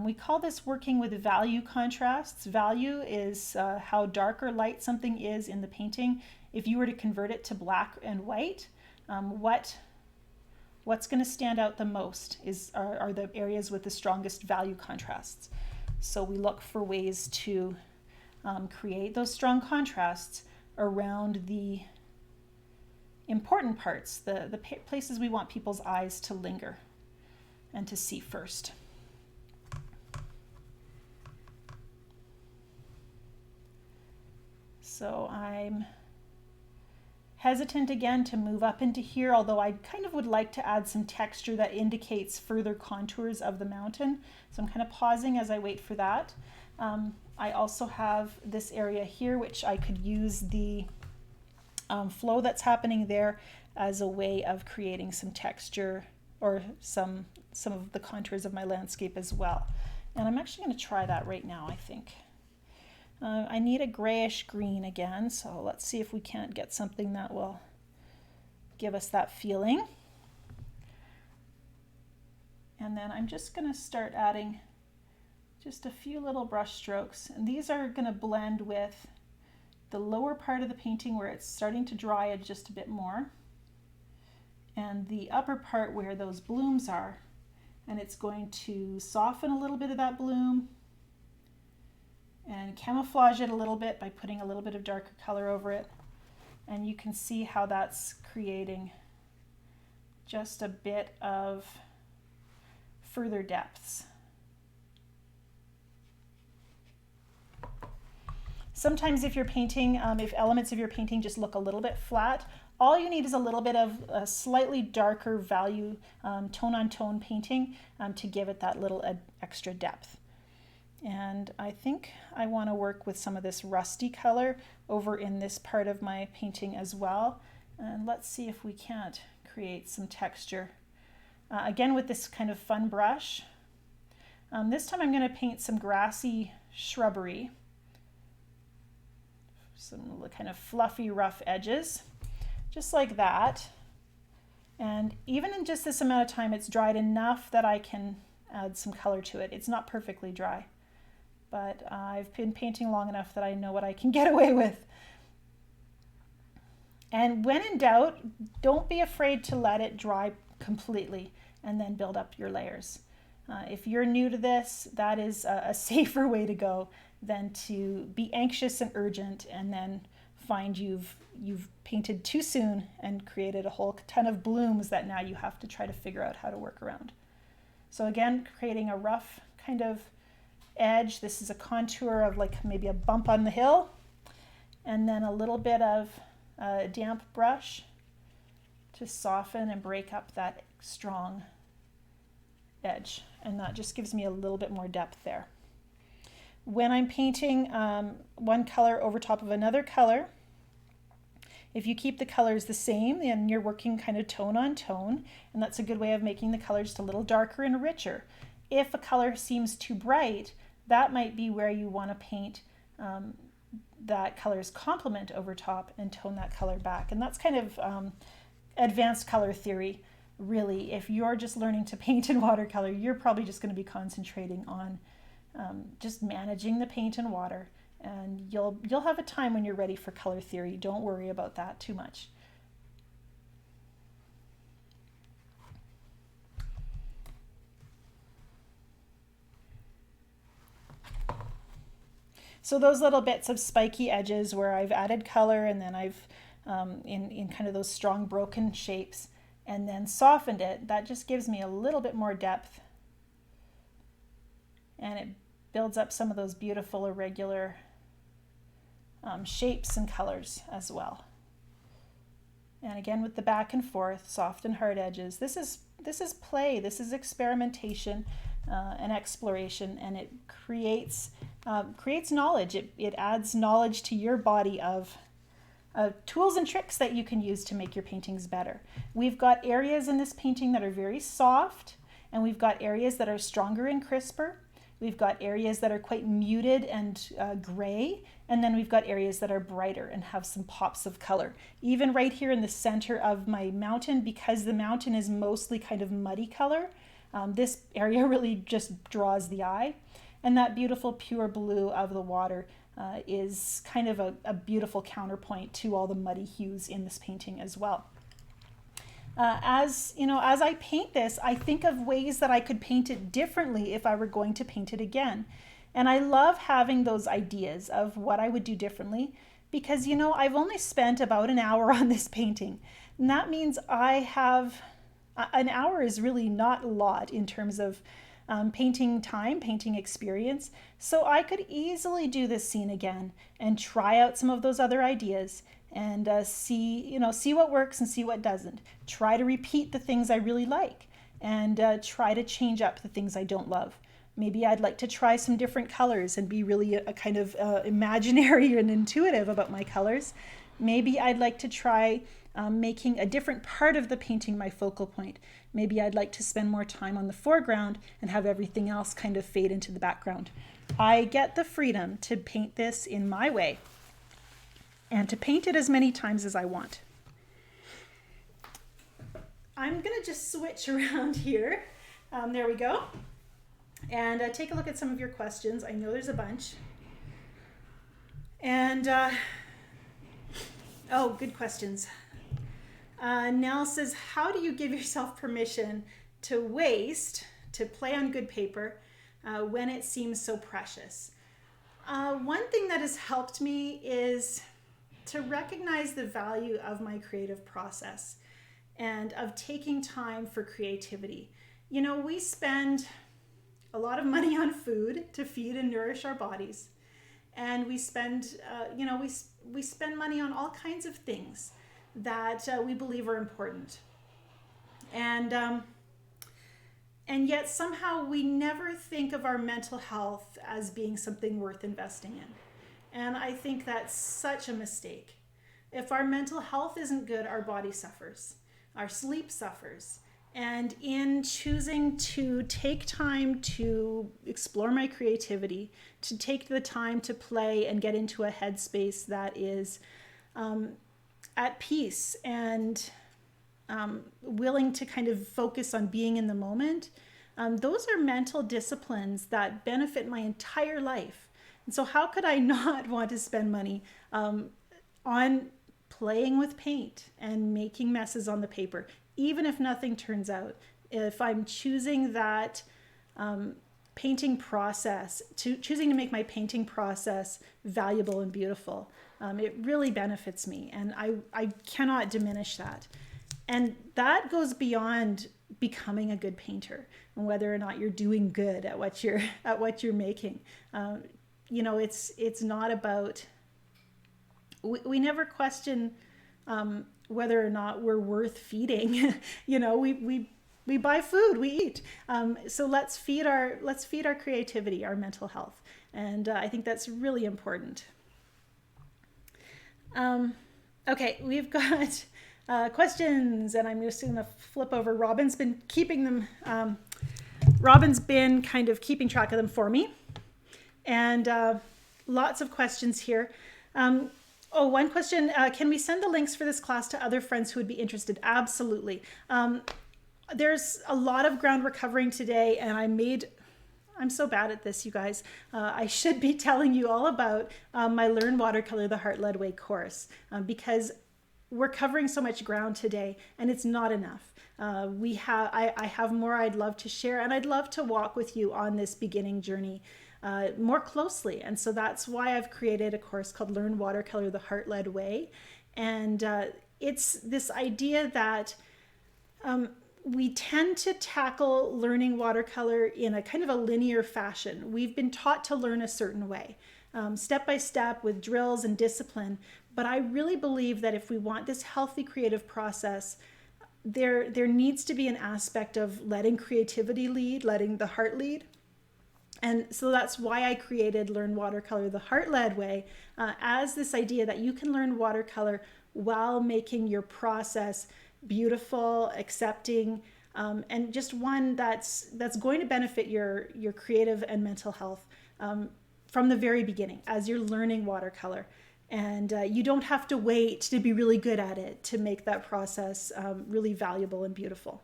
We call this working with value contrasts. Value is how dark or light something is in the painting. If you were to convert it to black and white, what's going to stand out the most are the areas with the strongest value contrasts. So we look for ways to create those strong contrasts around the important parts, the places we want people's eyes to linger and to see first. So I'm hesitant again to move up into here, although I kind of would like to add some texture that indicates further contours of the mountain. So I'm kind of pausing as I wait for that. I also have this area here, which I could use the flow that's happening there as a way of creating some texture or some of the contours of my landscape as well. And I'm actually going to try that right now, I think. I need a grayish green again, so let's see if we can't get something that will give us that feeling. And then I'm just going to start adding just a few little brush strokes, and these are going to blend with the lower part of the painting where it's starting to dry just a bit more, and the upper part where those blooms are, and it's going to soften a little bit of that bloom and camouflage it a little bit by putting a little bit of darker color over it. And you can see how that's creating just a bit of further depths. Sometimes if you're painting, if elements of your painting just look a little bit flat, all you need is a little bit of a slightly darker value tone-on-tone painting to give it that little extra depth. And I think I want to work with some of this rusty color over in this part of my painting as well. And let's see if we can't create some texture. Again, with this kind of fun brush. This time I'm going to paint some grassy shrubbery. Some kind of fluffy, rough edges, just like that. And even in just this amount of time, it's dried enough that I can add some color to it. It's not perfectly dry, but I've been painting long enough that I know what I can get away with. And when in doubt, don't be afraid to let it dry completely and then build up your layers. If you're new to this, that is a safer way to go than to be anxious and urgent and then find you've painted too soon and created a whole ton of blooms that now you have to try to figure out how to work around. So again, creating a rough kind of edge. This is a contour of like maybe a bump on the hill, and then a little bit of a damp brush to soften and break up that strong edge, and that just gives me a little bit more depth there. When I'm painting one color over top of another color, if you keep the colors the same, then you're working kind of tone on tone, and that's a good way of making the color just a little darker and richer. If a color seems too bright, that might be where you want to paint that color's complement over top and tone that color back. And that's kind of advanced color theory. Really, if you're just learning to paint in watercolor, you're probably just going to be concentrating on just managing the paint and water, and you'll have a time when you're ready for color theory. Don't worry about that too much. So those little bits of spiky edges where I've added color and then I've in kind of those strong broken shapes and then softened it, that just gives me a little bit more depth, and it builds up some of those beautiful irregular shapes and colors as well. And again, with the back and forth, soft and hard edges, this is play, this is experimentation and exploration, and it creates knowledge. It adds knowledge to your body of tools and tricks that you can use to make your paintings better. We've got areas in this painting that are very soft, and we've got areas that are stronger and crisper. We've got areas that are quite muted and gray, and then we've got areas that are brighter and have some pops of color. Even right here in the center of my mountain, because the mountain is mostly kind of muddy color, this area really just draws the eye. And that beautiful pure blue of the water is kind of a beautiful counterpoint to all the muddy hues in this painting as well. As I paint this, I think of ways that I could paint it differently if I were going to paint it again. And I love having those ideas of what I would do differently because, I've only spent about an hour on this painting. And that means I have, an hour is really not a lot in terms of painting time, painting experience. So I could easily do this scene again and try out some of those other ideas and see what works and see what doesn't. Try to repeat the things I really like and try to change up the things I don't love. Maybe I'd like to try some different colors and be really a kind of imaginary and intuitive about my colors. Maybe I'd like to try making a different part of the painting my focal point. Maybe I'd like to spend more time on the foreground and have everything else kind of fade into the background. I get the freedom to paint this in my way and to paint it as many times as I want. I'm going to just switch around here. There we go. And take a look at some of your questions. I know there's a bunch. And, good questions. Nell says, how do you give yourself permission to waste, to play on good paper, when it seems so precious? One thing that has helped me is to recognize the value of my creative process and of taking time for creativity. We spend a lot of money on food to feed and nourish our bodies. And we spend, we spend money on all kinds of things that we believe are important. And yet somehow we never think of our mental health as being something worth investing in. And I think that's such a mistake. If our mental health isn't good, our body suffers, our sleep suffers. And in choosing to take time to explore my creativity, to take the time to play and get into a headspace that is at peace and willing to kind of focus on being in the moment, those are mental disciplines that benefit my entire life. And so how could I not want to spend money on playing with paint and making messes on the paper, even if nothing turns out? If I'm choosing that painting process, choosing to make my painting process valuable and beautiful, it really benefits me, and I cannot diminish that. And that goes beyond becoming a good painter and whether or not you're doing good at what you're making. It's not about, we never question whether or not we're worth feeding. We buy food, we eat. So let's feed our creativity, our mental health. And I think that's really important. Okay, we've got questions, and I'm just going to flip over. Robin's been keeping them. Robin's been kind of keeping track of them for me. And lots of questions here. One question, can we send the links for this class to other friends who would be interested? Absolutely. There's a lot of ground we're covering today, and I'm so bad at this, you guys. I should be telling you all about my Learn Watercolor the Heart-Led Way course, because we're covering so much ground today, and it's not enough. I have more I'd love to share, and I'd love to walk with you on this beginning journey more closely. And so that's why I've created a course called Learn Watercolor the Heart-Led Way. And it's this idea that we tend to tackle learning watercolor in a kind of a linear fashion. We've been taught to learn a certain way, step by step with drills and discipline. But I really believe that if we want this healthy creative process, there needs to be an aspect of letting creativity lead, letting the heart lead. And so that's why I created Learn Watercolor the Heart-Led Way, as this idea that you can learn watercolor while making your process beautiful, accepting, and just one that's going to benefit your creative and mental health from the very beginning as you're learning watercolor. And you don't have to wait to be really good at it to make that process really valuable and beautiful.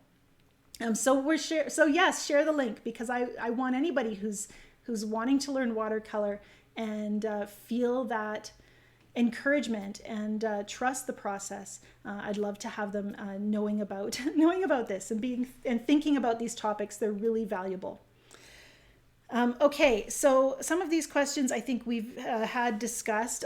So yes, share the link, because I want anybody who's wanting to learn watercolor and feel that encouragement and trust the process. I'd love to have them knowing about this and thinking about these topics. They're really valuable. Okay, so some of these questions I think we've had discussed.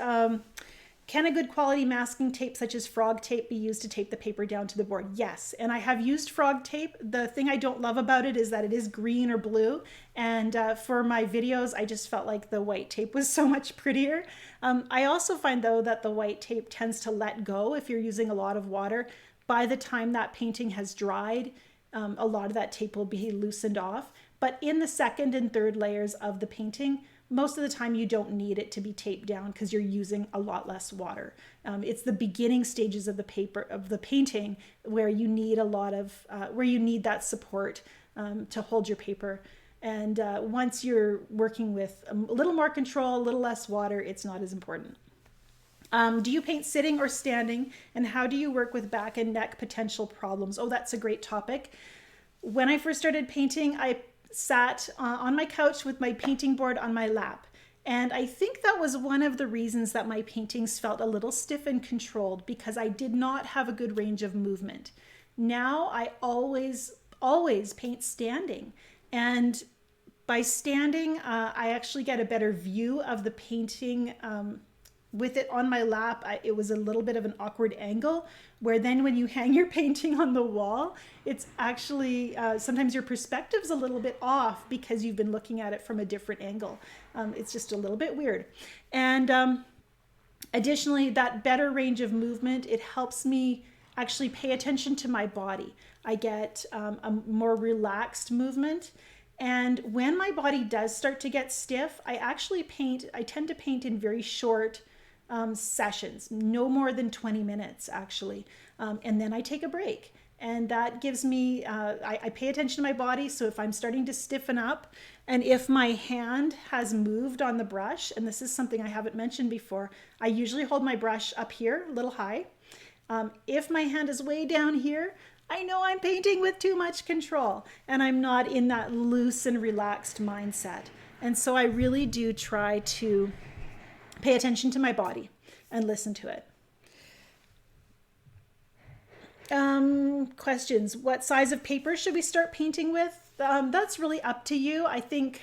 Can a good quality masking tape such as frog tape be used to tape the paper down to the board? Yes, and I have used frog tape. The thing I don't love about it is that it is green or blue, and for my videos I just felt like the white tape was so much prettier. I also find though that the white tape tends to let go if you're using a lot of water. By the time that painting has dried, a lot of that tape will be loosened off. But in the second and third layers of the painting, most of the time you don't need it to be taped down because you're using a lot less water. It's the beginning stages of the painting where you need that support to hold your paper. And once you're working with a little more control, a little less water, it's not as important. Do you paint sitting or standing? And how do you work with back and neck potential problems? Oh, that's a great topic. When I first started painting, I sat on my couch with my painting board on my lap. And I think that was one of the reasons that my paintings felt a little stiff and controlled, because I did not have a good range of movement. Now I always paint standing. And by standing, I actually get a better view of the painting. With it on my lap, it was a little bit of an awkward angle, where then when you hang your painting on the wall, it's actually sometimes your perspective's a little bit off because you've been looking at it from a different angle. It's just a little bit weird. And additionally, that better range of movement, it helps me actually pay attention to my body. I get a more relaxed movement. And when my body does start to get stiff, I tend to paint in very short sessions, no more than 20 minutes actually. And then I take a break, and that gives me, I pay attention to my body. So if I'm starting to stiffen up, and if my hand has moved on the brush, and this is something I haven't mentioned before, I usually hold my brush up here, a little high. If my hand is way down here, I know I'm painting with too much control and I'm not in that loose and relaxed mindset. And so I really do try to pay attention to my body and listen to it. Questions. What size of paper should we start painting with? That's really up to you. I think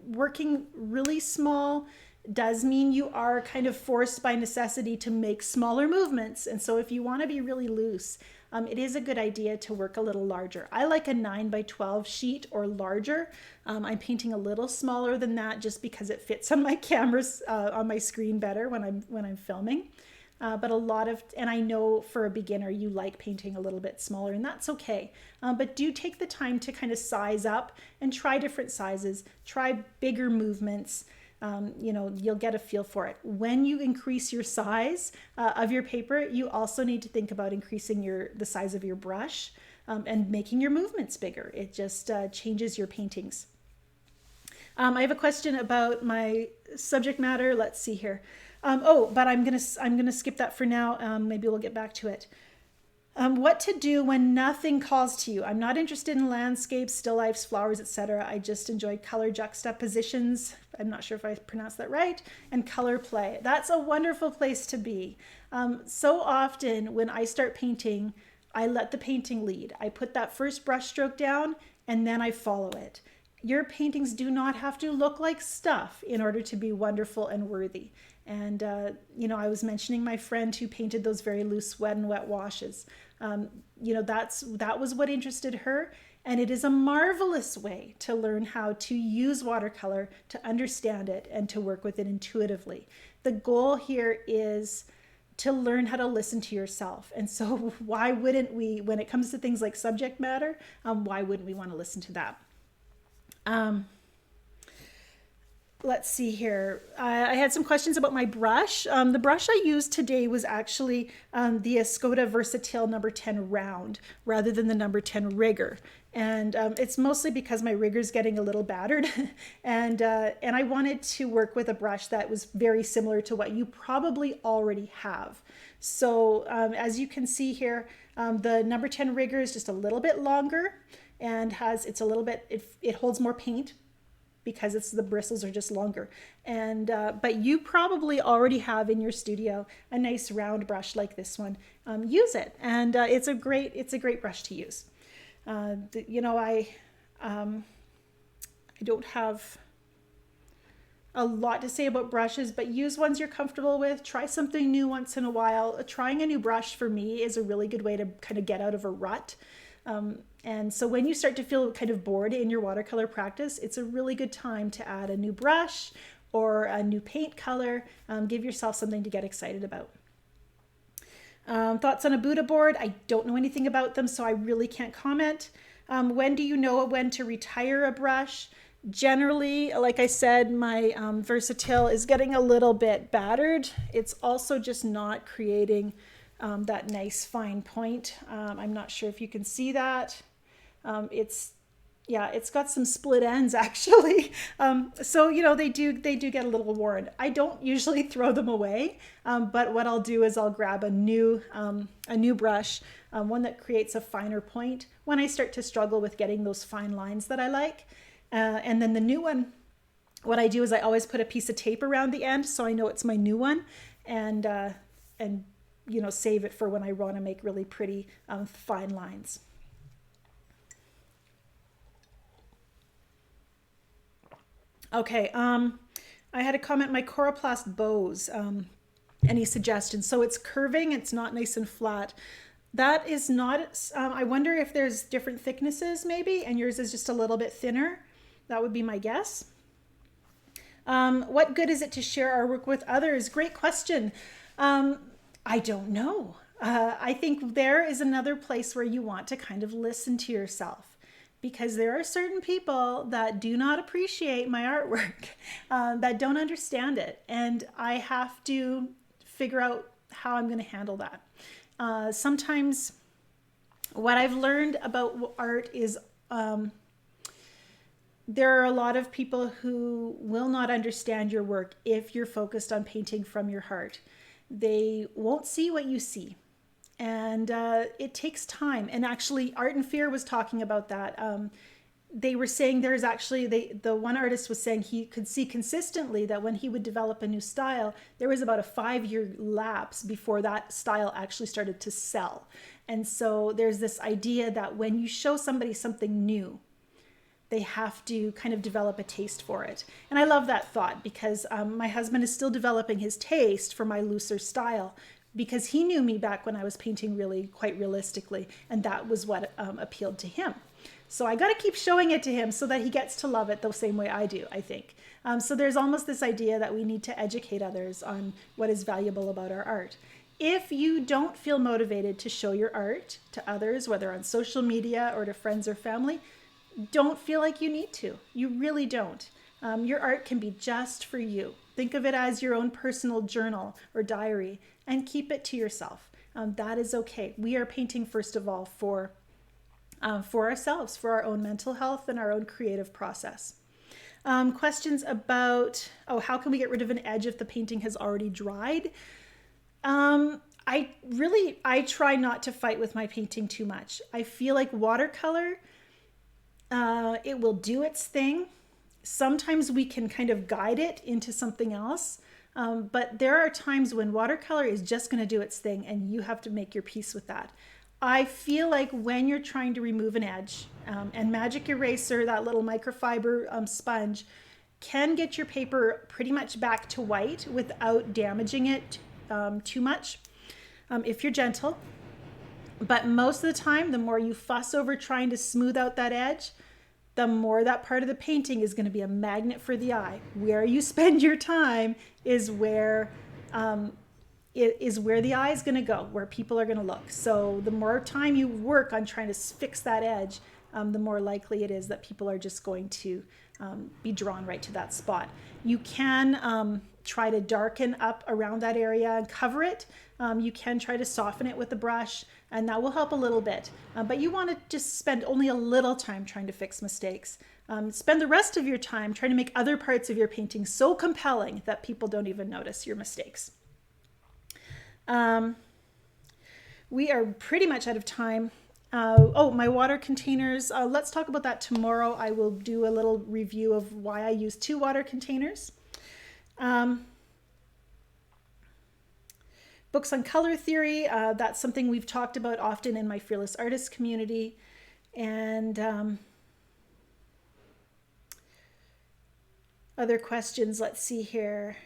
working really small does mean you are kind of forced by necessity to make smaller movements. And so if you want to be really loose, it is a good idea to work a little larger. I like a 9x12 sheet or larger. I'm painting a little smaller than that just because it fits on my cameras, on my screen better when I'm filming. But and I know for a beginner, you like painting a little bit smaller, and that's okay. But do take the time to kind of size up and try different sizes, try bigger movements. You'll get a feel for it. When you increase your size of your paper, you also need to think about increasing the size of your brush and making your movements bigger. It just changes your paintings. I have a question about my subject matter. Let's see here. But I'm gonna skip that for now. Maybe we'll get back to it. What to do when nothing calls to you. I'm not interested in landscapes, still lifes, flowers, etc. I just enjoy color juxtapositions. I'm not sure if I pronounced that right. And color play. That's a wonderful place to be. So often when I start painting, I let the painting lead. I put that first brush stroke down and then I follow it. Your paintings do not have to look like stuff in order to be wonderful and worthy. And, I was mentioning my friend who painted those very loose wet and wet washes. That was what interested her. And it is a marvelous way to learn how to use watercolor, to understand it, and to work with it intuitively. The goal here is to learn how to listen to yourself. And so why wouldn't we, when it comes to things like subject matter, why wouldn't we want to listen to that? let's see here. I had some questions about my brush. The brush I used today was actually the Escoda Versatile number 10 round rather than the number 10 rigger. And it's mostly because my rigger's getting a little battered. And I wanted to work with a brush that was very similar to what you probably already have. So as you can see here, the number 10 rigger is just a little bit longer and it holds more paint, because the bristles are just longer. And but you probably already have in your studio a nice round brush like this one. Use it, and it's a great brush to use. I don't have a lot to say about brushes, but use ones you're comfortable with. Try something new once in a while. Trying a new brush for me is a really good way to kind of get out of a rut. And so when you start to feel kind of bored in your watercolor practice, it's a really good time to add a new brush or a new paint color. Give yourself something to get excited about. Thoughts on a Buddha board? I don't know anything about them, so I really can't comment. When do you know when to retire a brush? Generally, like I said, my Versatile is getting a little bit battered. It's also just not creating that nice fine point. I'm not sure if you can see that. It's got some split ends actually. So they do get a little worn. I don't usually throw them away, but what I'll do is I'll grab a new brush, one that creates a finer point when I start to struggle with getting those fine lines that I like. And then the new one, what I do is I always put a piece of tape around the end so I know it's my new one, and save it for when I want to make really pretty fine lines. Okay, I had a comment, my Coroplast bows, any suggestions? So it's curving, it's not nice and flat. That is not, I wonder if there's different thicknesses maybe, and yours is just a little bit thinner. That would be my guess. What good is it to share our work with others? Great question. I don't know. I think there is another place where you want to kind of listen to yourself, because there are certain people that do not appreciate my artwork, that don't understand it. And I have to figure out how I'm going to handle that. Sometimes what I've learned about art is there are a lot of people who will not understand your work if you're focused on painting from your heart. They won't see what you see. And it takes time. And actually, Art and Fear was talking about that. They were saying there's actually, the one artist was saying he could see consistently that when he would develop a new style, there was about a 5-year lapse before that style actually started to sell. And so there's this idea that when you show somebody something new, they have to kind of develop a taste for it. And I love that thought, because my husband is still developing his taste for my looser style, because he knew me back when I was painting really quite realistically, and that was what appealed to him. So I got to keep showing it to him so that he gets to love it the same way I do, I think. So there's almost this idea that we need to educate others on what is valuable about our art. If you don't feel motivated to show your art to others, whether on social media or to friends or family, don't feel like you need to. You really don't. Your art can be just for you. Think of it as your own personal journal or diary, and keep it to yourself. That is okay. We are painting first of all for ourselves, for our own mental health and our own creative process. Questions about, how can we get rid of an edge if the painting has already dried? I try not to fight with my painting too much. I feel like watercolor, it will do its thing. Sometimes we can kind of guide it into something else. But there are times when watercolor is just going to do its thing, and you have to make your peace with that. I feel like when you're trying to remove an edge, and Magic Eraser, that little microfiber sponge, can get your paper pretty much back to white without damaging it too much, if you're gentle. But most of the time, the more you fuss over trying to smooth out that edge, the more that part of the painting is going to be a magnet for the eye. Where you spend your time is where the eye is going to go, where people are going to look. So the more time you work on trying to fix that edge, the more likely it is that people are just going to be drawn right to that spot. You can try to darken up around that area and cover it. You can try to soften it with the brush, and that will help a little bit. But you want to just spend only a little time trying to fix mistakes. Spend the rest of your time trying to make other parts of your painting so compelling that people don't even notice your mistakes. We are pretty much out of time. Oh, my water containers. Let's talk about that tomorrow. I will do a little review of why I use 2 water containers. Books on color theory. That's something we've talked about often in my Fearless Artists community. And other questions, let's see here.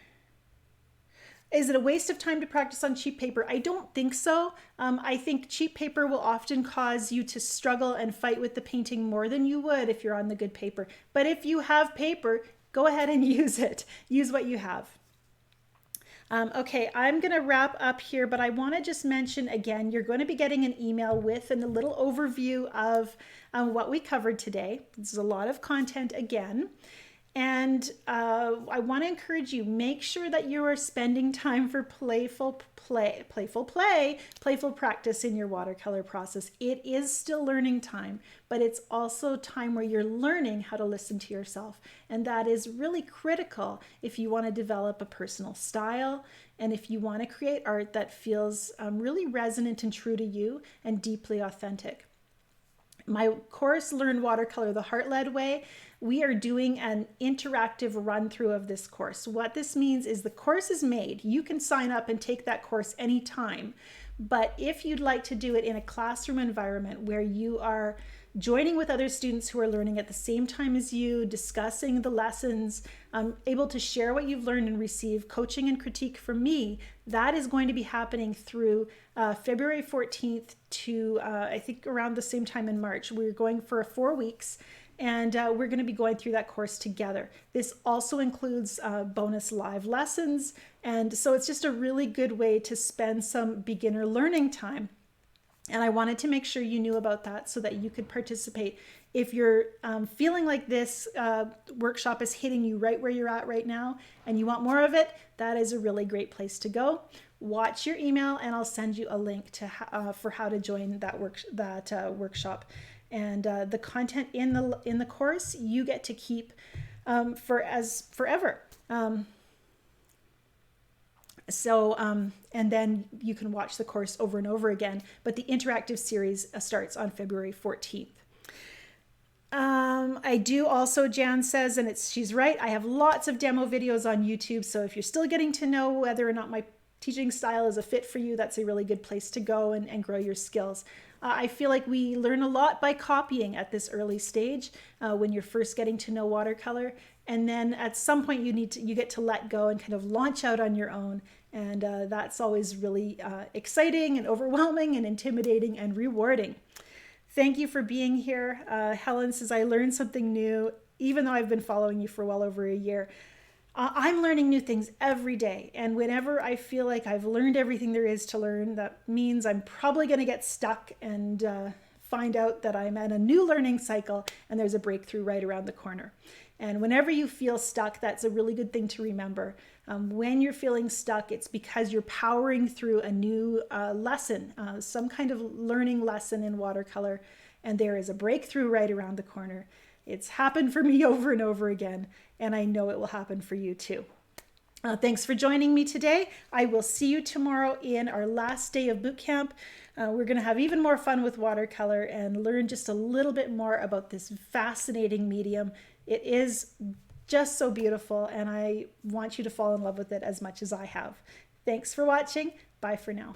Is it a waste of time to practice on cheap paper? I don't think so. I think cheap paper will often cause you to struggle and fight with the painting more than you would if you're on the good paper. But if you have paper, go ahead and use it. Use what you have. Okay, I'm going to wrap up here, but I want to just mention again, you're going to be getting an email with a little overview of what we covered today. This is a lot of content again. And I want to encourage you, make sure that you are spending time for playful practice in your watercolor process. It is still learning time, but it's also time where you're learning how to listen to yourself. And that is really critical if you want to develop a personal style and if you want to create art that feels really resonant and true to you and deeply authentic. My course, Learn Watercolor the Heart-Led Way, we are doing an interactive run through of this course. What this means is the course is made. You can sign up and take that course anytime. But if you'd like to do it in a classroom environment where you are joining with other students who are learning at the same time as you, discussing the lessons, able to share what you've learned and receive coaching and critique from me, that is going to be happening through February 14th to I think around the same time in March. We're going for 4 weeks. And we're going to be going through that course together. This also includes bonus live lessons. And so it's just a really good way to spend some beginner learning time. And I wanted to make sure you knew about that so that you could participate. If you're feeling like this workshop is hitting you right where you're at right now and you want more of it, that is a really great place to go. Watch your email and I'll send you a link to for how to join that workshop. And the content in the course you get to keep forever. And then you can watch the course over and over again. But the interactive series starts on February 14th. I do also, Jan says, and she's right, I have lots of demo videos on YouTube. So if you're still getting to know whether or not my teaching style is a fit for you, that's a really good place to go and grow your skills. I feel like we learn a lot by copying at this early stage when you're first getting to know watercolor. And then at some point you get to let go and kind of launch out on your own. And that's always really exciting and overwhelming and intimidating and rewarding. Thank you for being here. Helen says, I learned something new, even though I've been following you for well over a year. I'm learning new things every day. And whenever I feel like I've learned everything there is to learn, that means I'm probably going to get stuck and find out that I'm at a new learning cycle and there's a breakthrough right around the corner. And whenever you feel stuck, that's a really good thing to remember. When you're feeling stuck, it's because you're powering through a new lesson, some kind of learning lesson in watercolor, and there is a breakthrough right around the corner. It's happened for me over and over again, and I know it will happen for you too. Thanks for joining me today. I will see you tomorrow in our last day of boot camp. We're going to have even more fun with watercolor and learn just a little bit more about this fascinating medium. It is just so beautiful, and I want you to fall in love with it as much as I have. Thanks for watching. Bye for now.